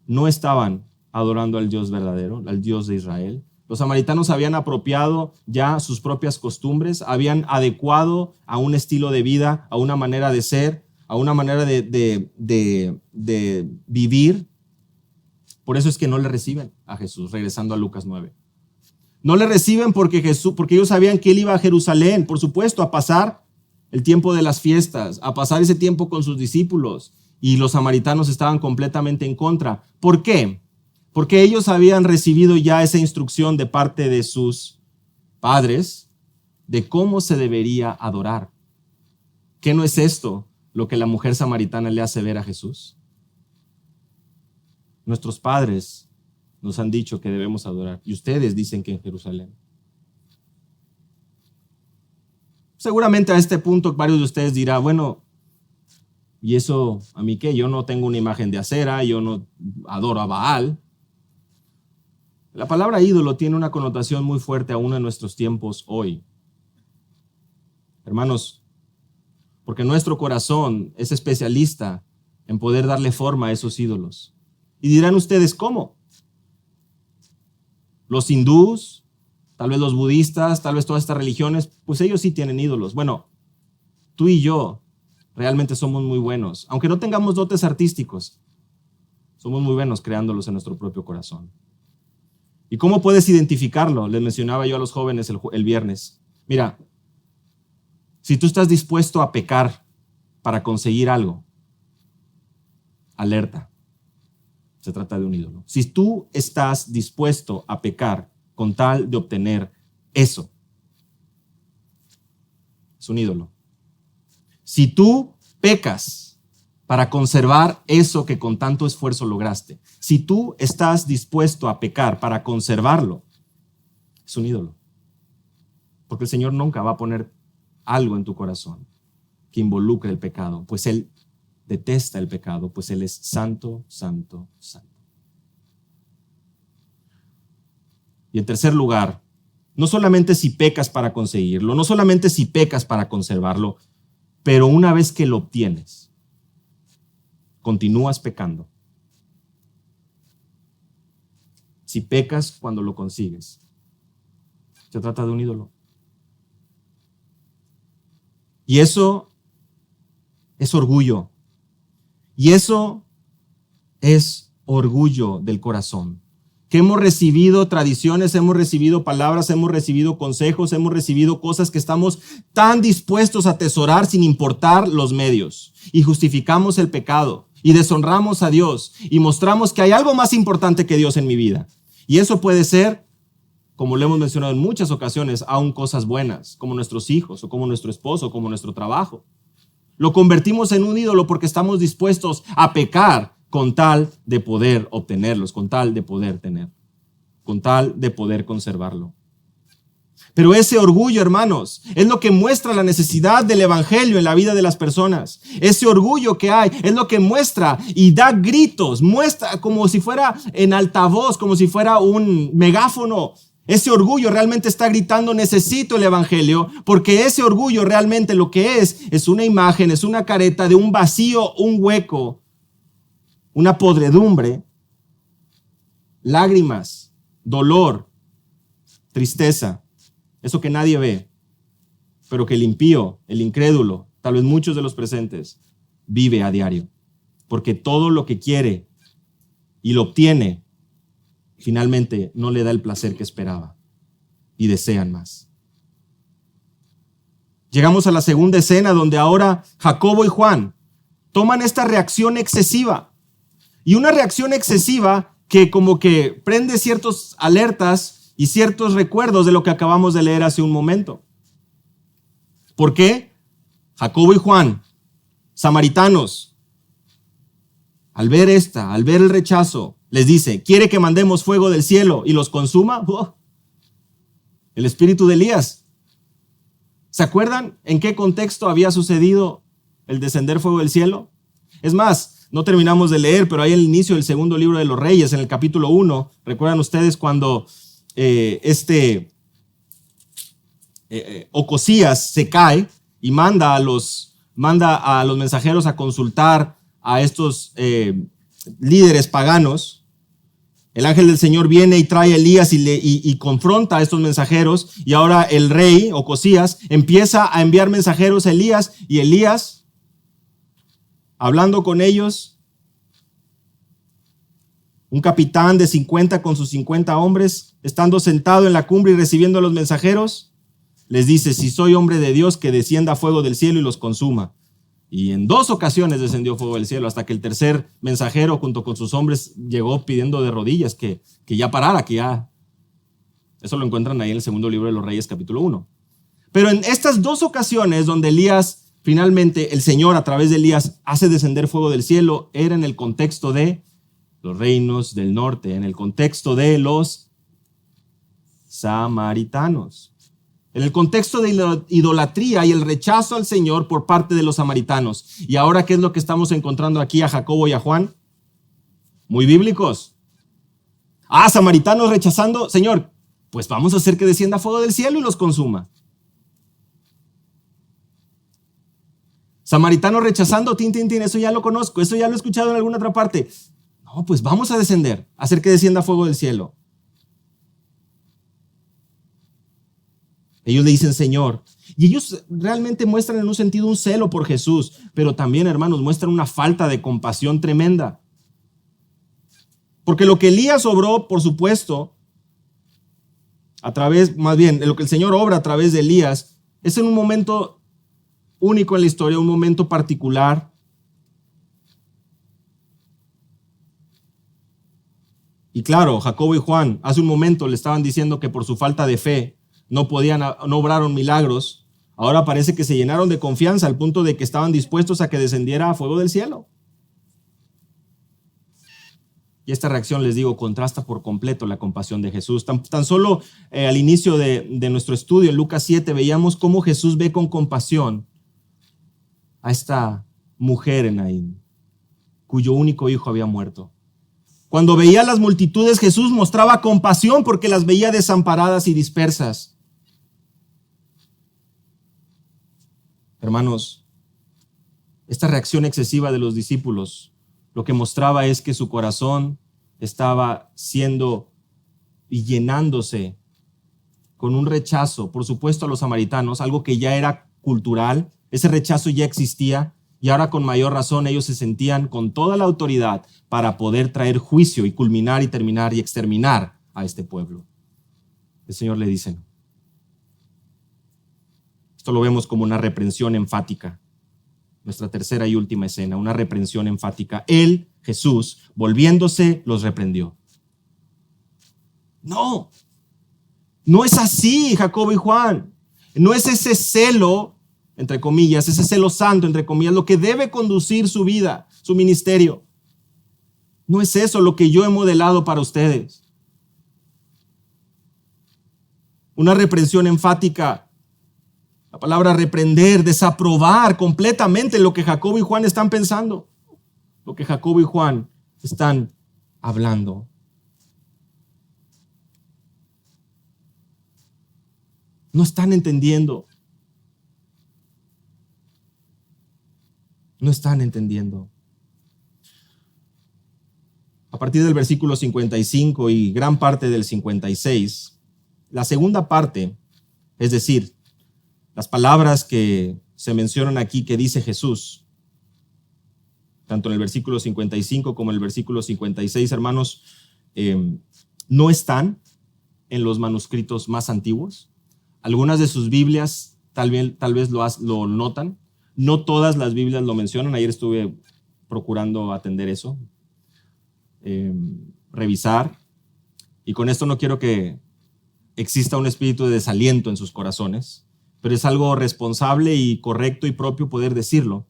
no estaban adorando al Dios verdadero, al Dios de Israel. Los samaritanos habían apropiado ya sus propias costumbres, habían adecuado a un estilo de vida, a una manera de ser, a una manera de vivir. Por eso es que no le reciben a Jesús, regresando a Lucas 9. No le reciben porque ellos sabían que él iba a Jerusalén, por supuesto, a pasar el tiempo de las fiestas, a pasar ese tiempo con sus discípulos. Y los samaritanos estaban completamente en contra. ¿Por qué? Porque ellos habían recibido ya esa instrucción de parte de sus padres de cómo se debería adorar. ¿Qué no es esto lo que la mujer samaritana le hace ver a Jesús? Nuestros padres nos han dicho que debemos adorar y ustedes dicen que en Jerusalén. Seguramente a este punto varios de ustedes dirán, bueno, ¿y eso a mí qué? Yo no tengo una imagen de acera, yo no adoro a Baal. La palabra ídolo tiene una connotación muy fuerte aún en nuestros tiempos hoy. Hermanos, porque nuestro corazón es especialista en poder darle forma a esos ídolos. Y dirán ustedes, ¿cómo? Los hindús, tal vez los budistas, tal vez todas estas religiones, pues ellos sí tienen ídolos. Bueno, tú y yo realmente somos muy buenos. Aunque no tengamos dotes artísticos, somos muy buenos creándolos en nuestro propio corazón. ¿Y cómo puedes identificarlo? Les mencionaba yo a los jóvenes el viernes. Mira, si tú estás dispuesto a pecar para conseguir algo, alerta, se trata de un ídolo. Si tú estás dispuesto a pecar con tal de obtener eso, es un ídolo. Si tú pecas para conservar eso que con tanto esfuerzo lograste, si tú estás dispuesto a pecar para conservarlo, es un ídolo. Porque el Señor nunca va a poner algo en tu corazón que involucre el pecado, pues Él detesta el pecado, pues Él es santo, santo, santo. Y en tercer lugar, no solamente si pecas para conseguirlo, no solamente si pecas para conservarlo, pero una vez que lo obtienes, continúas pecando. Si pecas cuando lo consigues, Se trata de un ídolo. Y eso es orgullo. Y eso es orgullo del corazón. Que hemos recibido tradiciones, hemos recibido palabras, hemos recibido consejos, hemos recibido cosas que estamos tan dispuestos a atesorar sin importar los medios. Y justificamos el pecado y deshonramos a Dios y mostramos que hay algo más importante que Dios en mi vida. Y eso puede ser, como lo hemos mencionado en muchas ocasiones, aún cosas buenas, como nuestros hijos o como nuestro esposo, como nuestro trabajo. Lo convertimos en un ídolo porque estamos dispuestos a pecar con tal de poder obtenerlos, con tal de poder tener, con tal de poder conservarlo. Pero ese orgullo, hermanos, es lo que muestra la necesidad del evangelio en la vida de las personas. Ese orgullo que hay es lo que muestra y da gritos, muestra como si fuera en altavoz, como si fuera un megáfono. Ese orgullo realmente está gritando, necesito el evangelio, porque ese orgullo realmente lo que es una imagen, es una careta de un vacío, un hueco, una podredumbre, lágrimas, dolor, tristeza, eso que nadie ve, pero que el impío, el incrédulo, tal vez muchos de los presentes, vive a diario, porque todo lo que quiere y lo obtiene, finalmente no le da el placer que esperaba y desean más. Llegamos a la segunda escena donde ahora Jacobo y Juan toman esta reacción excesiva. Y una reacción excesiva que como que prende ciertas alertas y ciertos recuerdos de lo que acabamos de leer hace un momento. ¿Por qué? Jacobo y Juan, samaritanos, al ver el rechazo, les dice, ¿quiere que mandemos fuego del cielo y los consuma? ¡Oh! El espíritu de Elías. ¿Se acuerdan en qué contexto había sucedido el descender fuego del cielo? Es más, no terminamos de leer, pero ahí el inicio del segundo libro de los Reyes, en el capítulo 1, ¿recuerdan ustedes cuando Ocosías se cae y manda a los mensajeros a consultar a estos líderes paganos? El ángel del Señor viene y trae a Elías y confronta a estos mensajeros, y ahora el rey Ocosías empieza a enviar mensajeros a Elías, y Elías, hablando con ellos, un capitán de 50 con sus 50 hombres, estando sentado en la cumbre y recibiendo a los mensajeros, les dice, si soy hombre de Dios, que descienda fuego del cielo y los consuma. Y en 2 ocasiones descendió fuego del cielo, hasta que el tercer mensajero junto con sus hombres llegó pidiendo de rodillas que ya parara, que ya. Eso lo encuentran ahí en el segundo libro de los Reyes, capítulo 1. Pero en estas 2 ocasiones donde Elías, finalmente el Señor a través de Elías hace descender fuego del cielo, era en el contexto de los reinos del norte, en el contexto de los samaritanos. En el contexto de la idolatría y el rechazo al Señor por parte de los samaritanos. Y ahora, ¿qué es lo que estamos encontrando aquí a Jacobo y a Juan? Muy bíblicos. Samaritanos rechazando, Señor, pues vamos a hacer que descienda fuego del cielo y los consuma. Samaritanos rechazando, eso ya lo conozco, eso ya lo he escuchado en alguna otra parte. No, pues vamos a descender, a hacer que descienda fuego del cielo. Ellos le dicen Señor, y ellos realmente muestran en un sentido un celo por Jesús, pero también, hermanos, muestran una falta de compasión tremenda. Porque lo que Elías obró, por supuesto, lo que el Señor obra a través de Elías, es en un momento único en la historia, un momento particular. Y claro, Jacobo y Juan hace un momento le estaban diciendo que por su falta de fe no obraron milagros. Ahora parece que se llenaron de confianza al punto de que estaban dispuestos a que descendiera fuego del cielo. Y esta reacción, les digo, contrasta por completo la compasión de Jesús. Tan solo al inicio de nuestro estudio, en Lucas 7, veíamos cómo Jesús ve con compasión a esta mujer en Naín, cuyo único hijo había muerto. Cuando veía a las multitudes, Jesús mostraba compasión porque las veía desamparadas y dispersas. Hermanos, esta reacción excesiva de los discípulos lo que mostraba es que su corazón estaba siendo y llenándose con un rechazo, por supuesto, a los samaritanos, algo que ya era cultural, ese rechazo ya existía y ahora con mayor razón ellos se sentían con toda la autoridad para poder traer juicio y culminar y terminar y exterminar a este pueblo. El Señor le dice, no. Esto lo vemos como una reprensión enfática. Nuestra tercera y última escena, una reprensión enfática. Él, Jesús, volviéndose, los reprendió. No, no es así, Jacobo y Juan. No es ese celo, entre comillas, ese celo santo, entre comillas, lo que debe conducir su vida, su ministerio. No es eso lo que yo he modelado para ustedes. Una reprensión enfática. La palabra reprender, desaprobar completamente lo que Jacobo y Juan están pensando, lo que Jacobo y Juan están hablando. No están entendiendo. No están entendiendo. A partir del versículo 55 y gran parte del 56, la segunda parte, es decir, las palabras que se mencionan aquí que dice Jesús, tanto en el versículo 55 como en el versículo 56, hermanos, no están en los manuscritos más antiguos. Algunas de sus Biblias tal vez lo notan. No todas las Biblias lo mencionan. Ayer estuve procurando atender eso, revisar. Y con esto no quiero que exista un espíritu de desaliento en sus corazones, pero es algo responsable y correcto y propio poder decirlo.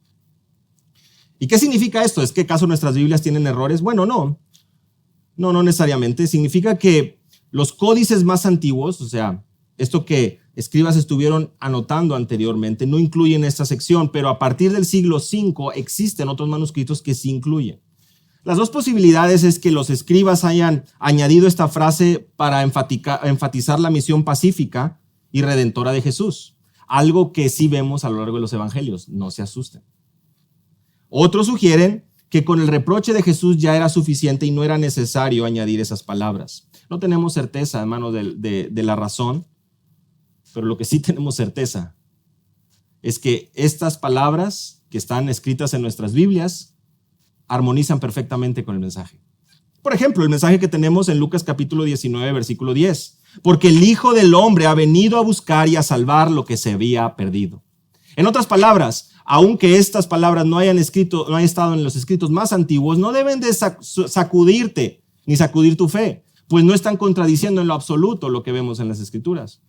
¿Y qué significa esto? ¿Es que acaso nuestras Biblias tienen errores? Bueno, no necesariamente. Significa que los códices más antiguos, o sea, esto que escribas estuvieron anotando anteriormente, no incluyen esta sección, pero a partir del siglo V existen otros manuscritos que sí incluyen. Las dos posibilidades es que los escribas hayan añadido esta frase para enfatizar la misión pacífica y redentora de Jesús. Algo que sí vemos a lo largo de los evangelios, no se asusten. Otros sugieren que con el reproche de Jesús ya era suficiente y no era necesario añadir esas palabras. No tenemos certeza, hermano, de la razón, pero lo que sí tenemos certeza es que estas palabras que están escritas en nuestras Biblias armonizan perfectamente con el mensaje. Por ejemplo, el mensaje que tenemos en Lucas capítulo 19, versículo 10. Porque el Hijo del Hombre ha venido a buscar y a salvar lo que se había perdido. En otras palabras, aunque estas palabras no hayan estado en los escritos más antiguos, no deben de sacudirte ni sacudir tu fe, pues no están contradiciendo en lo absoluto lo que vemos en las Escrituras,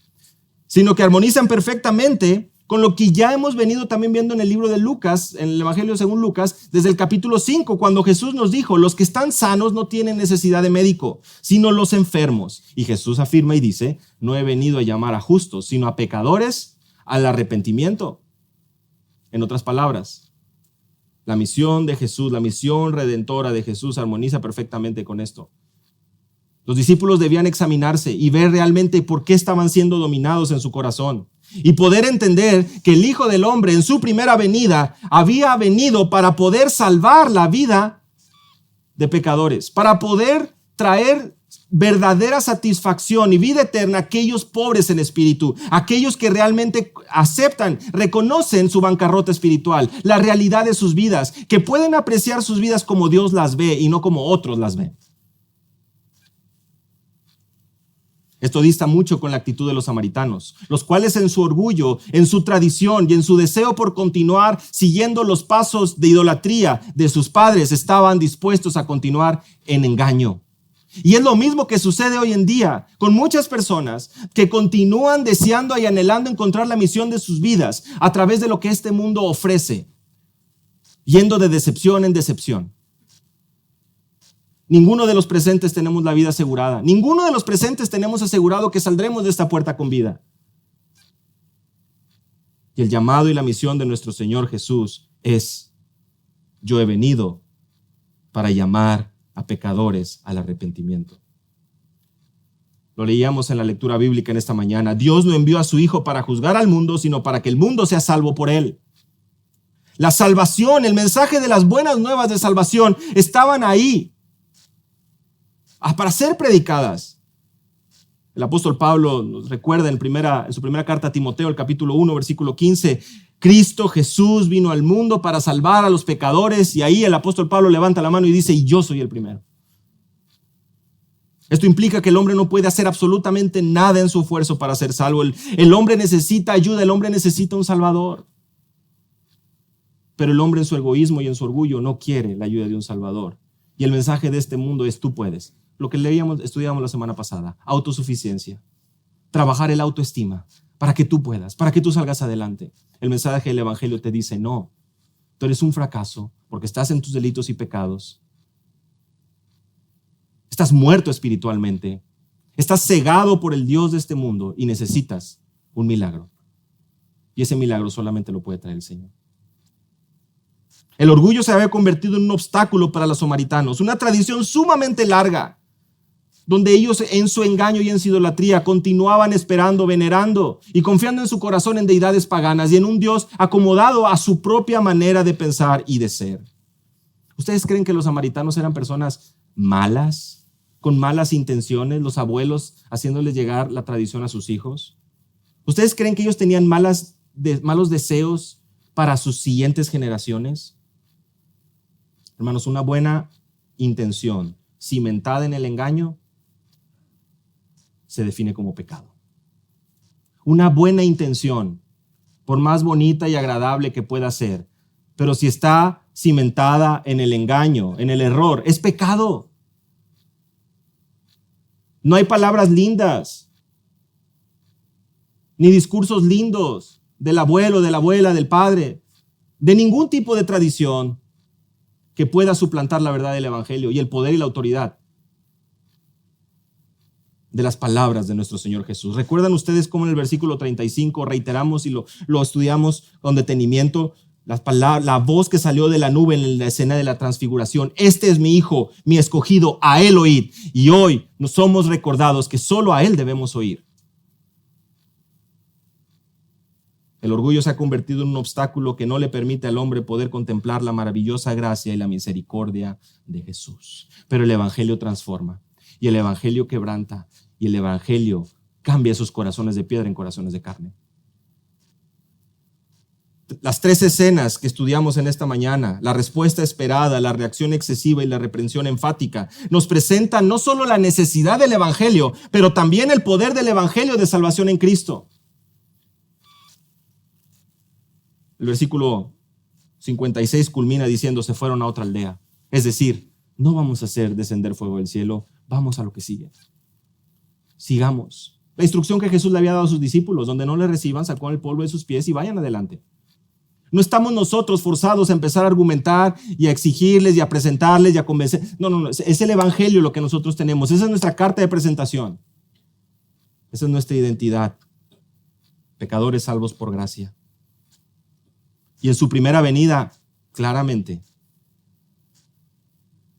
sino que armonizan perfectamente con lo que ya hemos venido también viendo en el libro de Lucas, en el Evangelio según Lucas, desde el capítulo 5, cuando Jesús nos dijo, los que están sanos no tienen necesidad de médico, sino los enfermos. Y Jesús afirma y dice, no he venido a llamar a justos, sino a pecadores al arrepentimiento. En otras palabras, la misión de Jesús, la misión redentora de Jesús armoniza perfectamente con esto. Los discípulos debían examinarse y ver realmente por qué estaban siendo dominados en su corazón y poder entender que el Hijo del Hombre en su primera venida había venido para poder salvar la vida de pecadores, para poder traer verdadera satisfacción y vida eterna a aquellos pobres en espíritu, aquellos que realmente aceptan, reconocen su bancarrota espiritual, la realidad de sus vidas, que pueden apreciar sus vidas como Dios las ve y no como otros las ven. Esto dista mucho con la actitud de los samaritanos, los cuales en su orgullo, en su tradición y en su deseo por continuar siguiendo los pasos de idolatría de sus padres, estaban dispuestos a continuar en engaño. Y es lo mismo que sucede hoy en día con muchas personas que continúan deseando y anhelando encontrar la misión de sus vidas a través de lo que este mundo ofrece, yendo de decepción en decepción. Ninguno de los presentes tenemos la vida asegurada. Ninguno de los presentes tenemos asegurado que saldremos de esta puerta con vida. Y el llamado y la misión de nuestro Señor Jesús es: yo he venido para llamar a pecadores al arrepentimiento. Lo leíamos en la lectura bíblica en esta mañana. Dios no envió a su Hijo para juzgar al mundo, sino para que el mundo sea salvo por él. La salvación, el mensaje de las buenas nuevas de salvación estaban ahí para ser predicadas. El apóstol Pablo nos recuerda en su primera carta a Timoteo, el capítulo 1, versículo 15, Cristo Jesús vino al mundo para salvar a los pecadores, y ahí el apóstol Pablo levanta la mano y dice, y yo soy el primero. Esto implica que el hombre no puede hacer absolutamente nada en su esfuerzo para ser salvo. El hombre necesita ayuda, el hombre necesita un salvador. Pero el hombre en su egoísmo y en su orgullo no quiere la ayuda de un salvador. Y el mensaje de este mundo es tú puedes. Lo que estudiamos la semana pasada, autosuficiencia, trabajar el autoestima para que tú puedas, para que tú salgas adelante. El mensaje del evangelio te dice no, tú eres un fracaso porque estás en tus delitos y pecados. Estás muerto espiritualmente. Estás cegado por el Dios de este mundo y necesitas un milagro. Y ese milagro solamente lo puede traer el Señor. El orgullo se había convertido en un obstáculo para los samaritanos, una tradición sumamente larga, donde ellos en su engaño y en su idolatría continuaban esperando, venerando y confiando en su corazón en deidades paganas y en un Dios acomodado a su propia manera de pensar y de ser. ¿Ustedes creen que los samaritanos eran personas malas, con malas intenciones, los abuelos haciéndoles llegar la tradición a sus hijos? ¿Ustedes creen que ellos tenían malos deseos para sus siguientes generaciones? Hermanos, una buena intención cimentada en el engaño se define como pecado. Una buena intención, por más bonita y agradable que pueda ser, pero si está cimentada en el engaño, en el error, es pecado. No hay palabras lindas, ni discursos lindos del abuelo, de la abuela, del padre, de ningún tipo de tradición que pueda suplantar la verdad del evangelio y el poder y la autoridad de las palabras de nuestro Señor Jesús. ¿Recuerdan ustedes cómo en el versículo 35 reiteramos y lo estudiamos con detenimiento? La voz que salió de la nube en la escena de la transfiguración. Este es mi hijo, mi escogido, a él oíd. Y hoy nos somos recordados que solo a él debemos oír. El orgullo se ha convertido en un obstáculo que no le permite al hombre poder contemplar la maravillosa gracia y la misericordia de Jesús. Pero el evangelio transforma, y el evangelio quebranta, y el evangelio cambia esos corazones de piedra en corazones de carne. Las tres escenas que estudiamos en esta mañana, la respuesta esperada, la reacción excesiva y la reprensión enfática, nos presentan no solo la necesidad del evangelio, pero también el poder del evangelio de salvación en Cristo. El versículo 56 culmina diciendo, se fueron a otra aldea. Es decir, no vamos a hacer descender fuego del cielo, vamos a lo que sigue. Sigamos. La instrucción que Jesús le había dado a sus discípulos, donde no le reciban, sacó el polvo de sus pies y vayan adelante. No estamos nosotros forzados a empezar a argumentar y a exigirles y a presentarles y a convencer. No. Es el evangelio lo que nosotros tenemos. Esa es nuestra carta de presentación. Esa es nuestra identidad. Pecadores salvos por gracia. Y en su primera venida, claramente,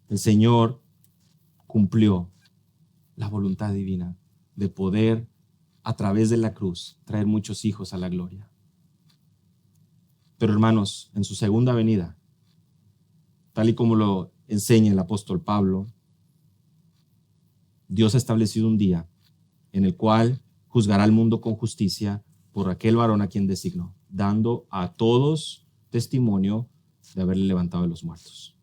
el Señor cumplió la voluntad divina de poder, a través de la cruz, traer muchos hijos a la gloria. Pero hermanos, en su segunda venida, tal y como lo enseña el apóstol Pablo, Dios ha establecido un día en el cual juzgará al mundo con justicia por aquel varón a quien designó, dando a todos testimonio de haberle levantado de los muertos.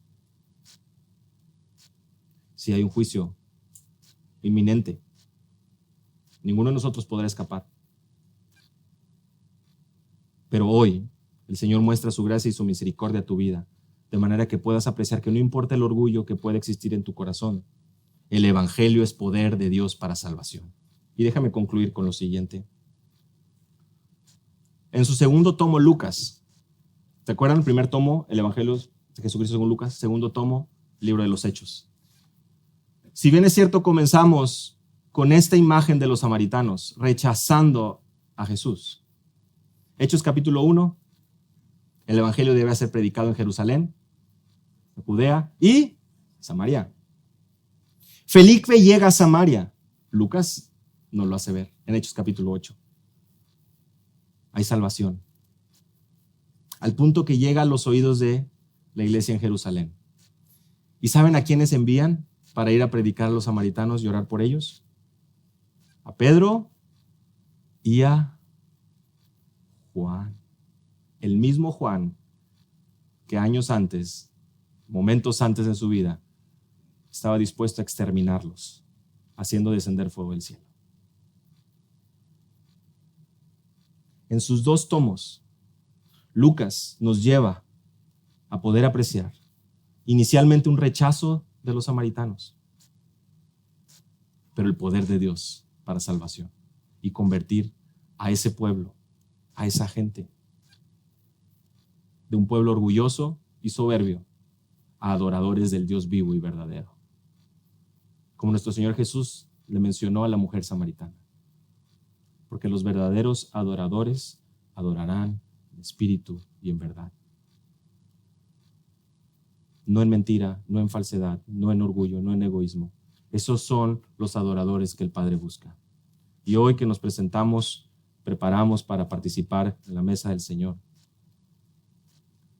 Si hay un juicio inminente, ninguno de nosotros podrá escapar. Pero hoy el Señor muestra su gracia y su misericordia a tu vida, de manera que puedas apreciar que no importa el orgullo que pueda existir en tu corazón, el evangelio es poder de Dios para salvación. Y déjame concluir con lo siguiente. En su segundo tomo, Lucas, ¿te acuerdan? El primer tomo, el Evangelio de Jesucristo según Lucas. Segundo tomo, libro de los Hechos. Si bien es cierto, comenzamos con esta imagen de los samaritanos, rechazando a Jesús. Hechos capítulo 1, el Evangelio debe ser predicado en Jerusalén, Judea y Samaria. Felipe llega a Samaria. Lucas nos lo hace ver en Hechos capítulo 8. Hay salvación. Al punto que llega a los oídos de la iglesia en Jerusalén. ¿Y saben a quiénes envían para ir a predicar a los samaritanos y orar por ellos? a Pedro y a Juan. El mismo Juan que años antes, momentos antes de su vida, estaba dispuesto a exterminarlos, haciendo descender fuego del cielo. En sus 2 tomos, Lucas nos lleva a poder apreciar inicialmente un rechazo de los samaritanos, pero el poder de Dios para salvación y convertir a ese pueblo, a esa gente, de un pueblo orgulloso y soberbio a adoradores del Dios vivo y verdadero. Como nuestro Señor Jesús le mencionó a la mujer samaritana. Porque los verdaderos adoradores adorarán en espíritu y en verdad. No en mentira, no en falsedad, no en orgullo, no en egoísmo. Esos son los adoradores que el Padre busca. Y hoy que nos preparamos para participar en la mesa del Señor.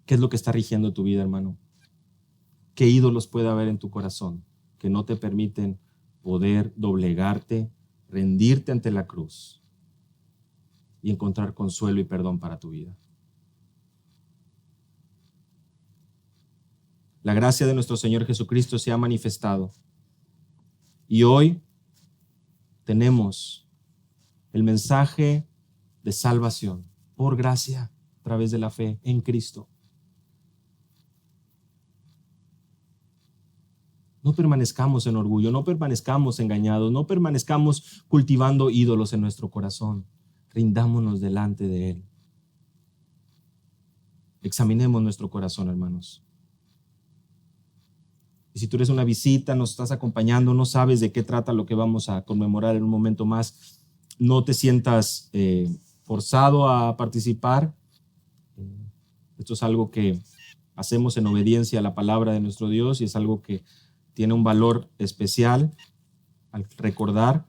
¿Qué es lo que está rigiendo tu vida, hermano? ¿Qué ídolos puede haber en tu corazón que no te permiten poder doblegarte, rendirte ante la cruz y encontrar consuelo y perdón para tu vida? La gracia de nuestro Señor Jesucristo se ha manifestado y hoy tenemos el mensaje de salvación por gracia a través de la fe en Cristo. No permanezcamos en orgullo, no permanezcamos engañados, no permanezcamos cultivando ídolos en nuestro corazón. Rindámonos delante de Él. Examinemos nuestro corazón, hermanos. Y si tú eres una visita, nos estás acompañando, no sabes de qué trata lo que vamos a conmemorar en un momento más, no te sientas forzado a participar. Esto es algo que hacemos en obediencia a la palabra de nuestro Dios y es algo que tiene un valor especial al recordar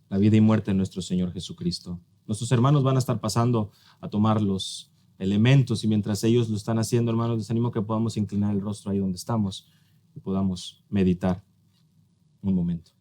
la vida y muerte de nuestro Señor Jesucristo. Nuestros hermanos van a estar pasando a tomar los elementos y mientras ellos lo están haciendo, hermanos, les animo a que podamos inclinar el rostro ahí donde estamos y podamos meditar un momento.